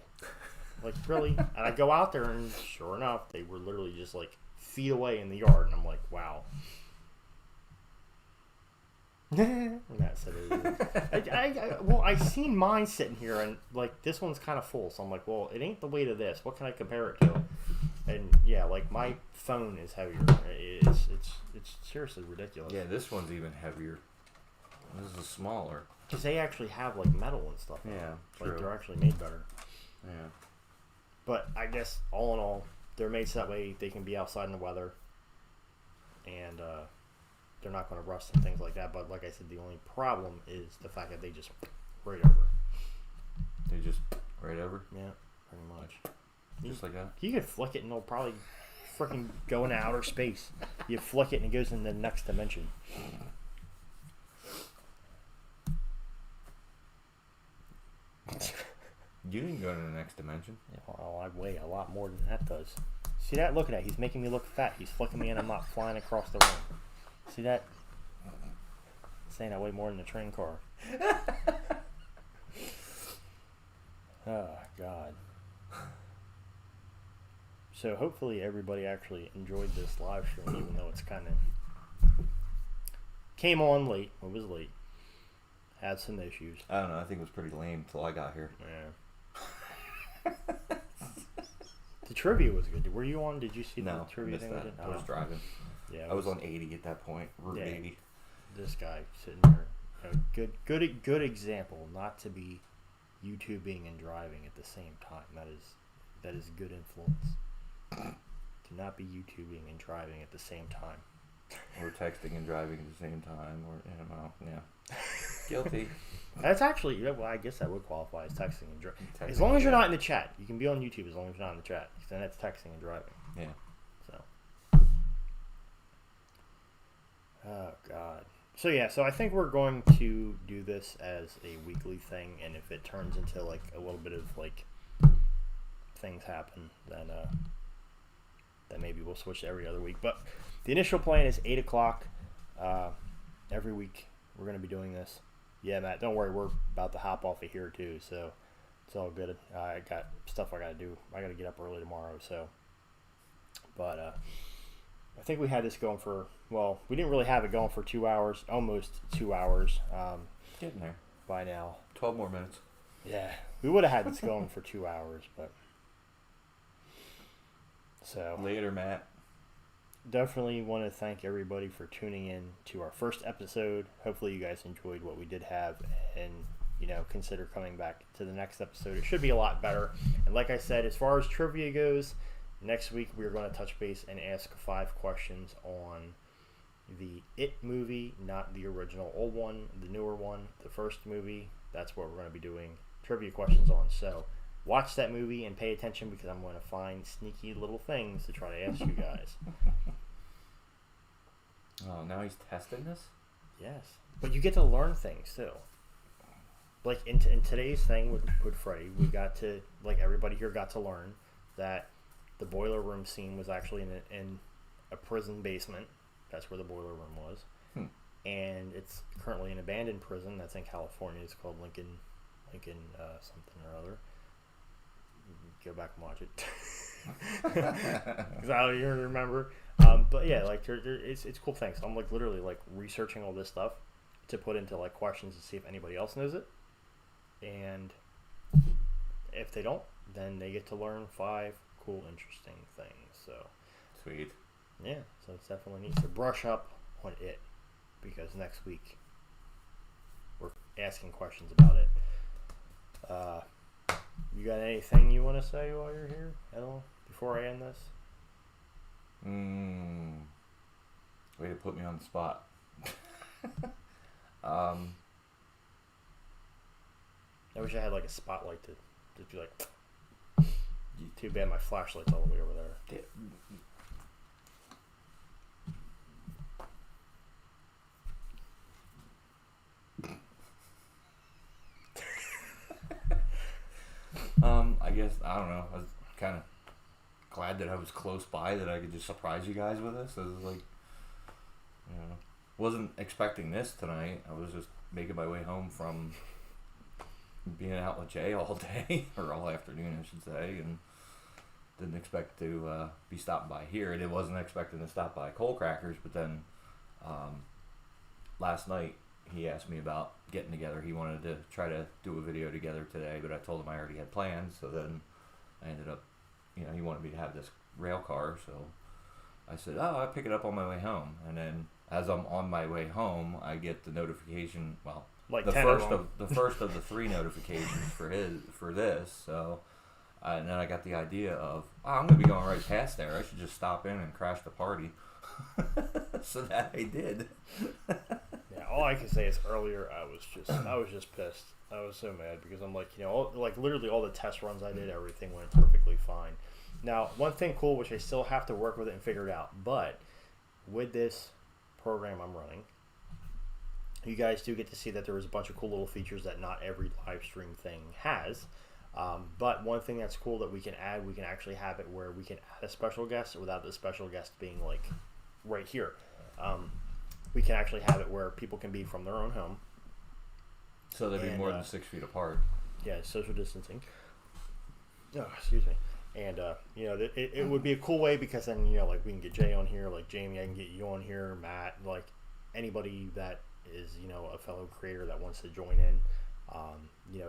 Like, really? And I go out there, and sure enough, they were literally just like feet away in the yard, and I'm like, wow. And that said it. Well, I seen mine sitting here, and like this one's kind of full, so I'm like, well, it ain't the weight of this. What can I compare it to? And yeah, like my phone is heavier. It's seriously ridiculous. Yeah, this one's even heavier. This is smaller. Because they actually have like metal and stuff. Yeah, Like true. they're actually made better. Yeah. But I guess all in all, they're made so that way they can be outside in the weather, and they're not going to rust and things like that. But like I said, the only problem is the fact that they just right over. They just right over, Yeah, pretty much. just like that. You could flick it and it'll probably freaking go into outer space. You flick it and it goes in the next dimension. You didn't go to the next dimension. Yeah, well, I weigh a lot more than that does. See that? Look at that. He's making me look fat. He's flicking me and I'm not flying across the room. See that? Saying I weigh more than a train car. Oh, God. So hopefully everybody actually enjoyed this live stream, even though it's kind of came on late. It was late. Had some issues. I don't know. I think it was pretty lame till I got here. Yeah. The trivia was good. Were you on? Did you see No, the trivia missed thing? that. We did? I was Oh. driving. Yeah, it I was on 80 at that point. Route Yeah. 80. This guy sitting there. Good example. Not to be YouTubing and driving at the same time. That is good influence. To not be YouTubing and driving at the same time. Or texting and driving at the same time. Or yeah. Guilty. That's actually, well, I guess that would qualify as texting and driving. Texting, As long as you're yeah. not in the chat. You can be on YouTube as long as you're not in the chat. Then that's texting and driving. Yeah. So. Oh, God. So, yeah. So, I think we're going to do this as a weekly thing. And if it turns into, like, a little bit of, like, things happen, then maybe we'll switch to every other week. But the initial plan is 8 o'clock every week. We're going to be doing this. Yeah, Matt, don't worry. We're about to hop off of here, too, so it's all good. I got stuff I got to do. I got to get up early tomorrow, so. But I think we had this going for, well, we didn't really have it going for 2 hours, almost 2 hours Getting there. by now. 12 more minutes. Yeah, we would have had this going for 2 hours, but. So. Later, Matt. Definitely want to thank everybody for tuning in to our first episode. Hopefully you guys enjoyed what we did have, and consider coming back to the next episode. It should be a lot better. And like I said, as far as trivia goes, next week we're going to touch base and ask 5 questions on the It movie, not the original old one, the newer one, the first movie. That's what we're going to be doing trivia questions on. So watch that movie and pay attention, because I'm going to find sneaky little things to try to ask you guys. Oh, now he's testing this? Yes. But you get to learn things, too. Like, in today's thing with Freddy, we got to, like, everybody here got to learn that the boiler room scene was actually in a prison basement. That's where the boiler room was. And it's currently an abandoned prison that's in California. It's called Lincoln something or other. Go back and watch it. Because I don't even remember. But yeah, like it's cool things. I'm like literally like researching all this stuff to put into like questions to see if anybody else knows it, and if they don't, then they get to learn 5 cool, interesting things. So Sweet. yeah, so it's definitely neat to brush up on it, because next week we're asking questions about it. You got anything you want to say while you're here at all before I end this? Way to put me on the spot. I wish I had like a spotlight to just be like. Too bad my flashlight's all the way over there. I guess, I don't know. I was kind of glad that I was close by, that I could just surprise you guys with this. I was like, wasn't expecting this tonight. I was just making my way home from being out with Jay all day, or all afternoon, I should say, and didn't expect to be stopping by here. And I wasn't expecting to stop by Coal Crackers, but then last night he asked me about getting together. He wanted to try to do a video together today, but I told him I already had plans. So then I ended up, he wanted me to have this rail car, so I said, I'll pick it up on my way home. And then as I'm on my way home, I get the notification, well, Like the 10 first of of the first of the 3 notifications for this. So and then I got the idea of, I'm gonna be going right past there. I should just stop in and crash the party. So that I did. Yeah, all I can say is earlier I was just pissed. I was so mad because I'm like, literally all the test runs I did, everything went perfectly fine. Now, one thing cool, which I still have to work with it and figure it out, but with this program I'm running, you guys do get to see that there was a bunch of cool little features that not every live stream thing has. But one thing that's cool that we can add, we can actually have it where we can add a special guest without the special guest being like right here. We can actually have it where people can be from their own home. So they'd be more than 6 feet apart. Yeah, social distancing. Oh, excuse me. And it would be a cool way, because then like we can get Jay on here, like Jamie, I can get you on here, Matt, like anybody that is a fellow creator that wants to join in.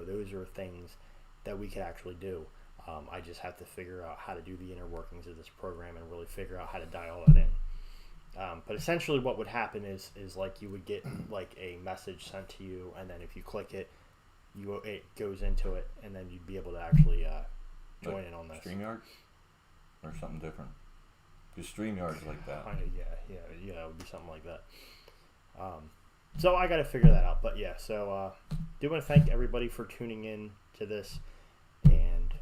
Those are things that we could actually do. I just have to figure out how to do the inner workings of this program and really figure out how to dial that in. But essentially what would happen is like you would get like a message sent to you, and then if you click it, it goes into it, and then you'd be able to actually join Like in on this. StreamYard? Or something different? Because StreamYard's like that. Yeah, it would be something like that. So I got to figure that out. But yeah, so do want to thank everybody for tuning in to this, and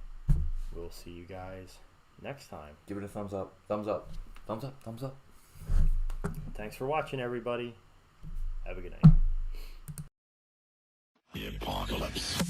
we'll see you guys next time. Give it a thumbs up. Thumbs up. Thumbs up. Thumbs up. Thanks for watching, everybody. Have a good night. The apocalypse.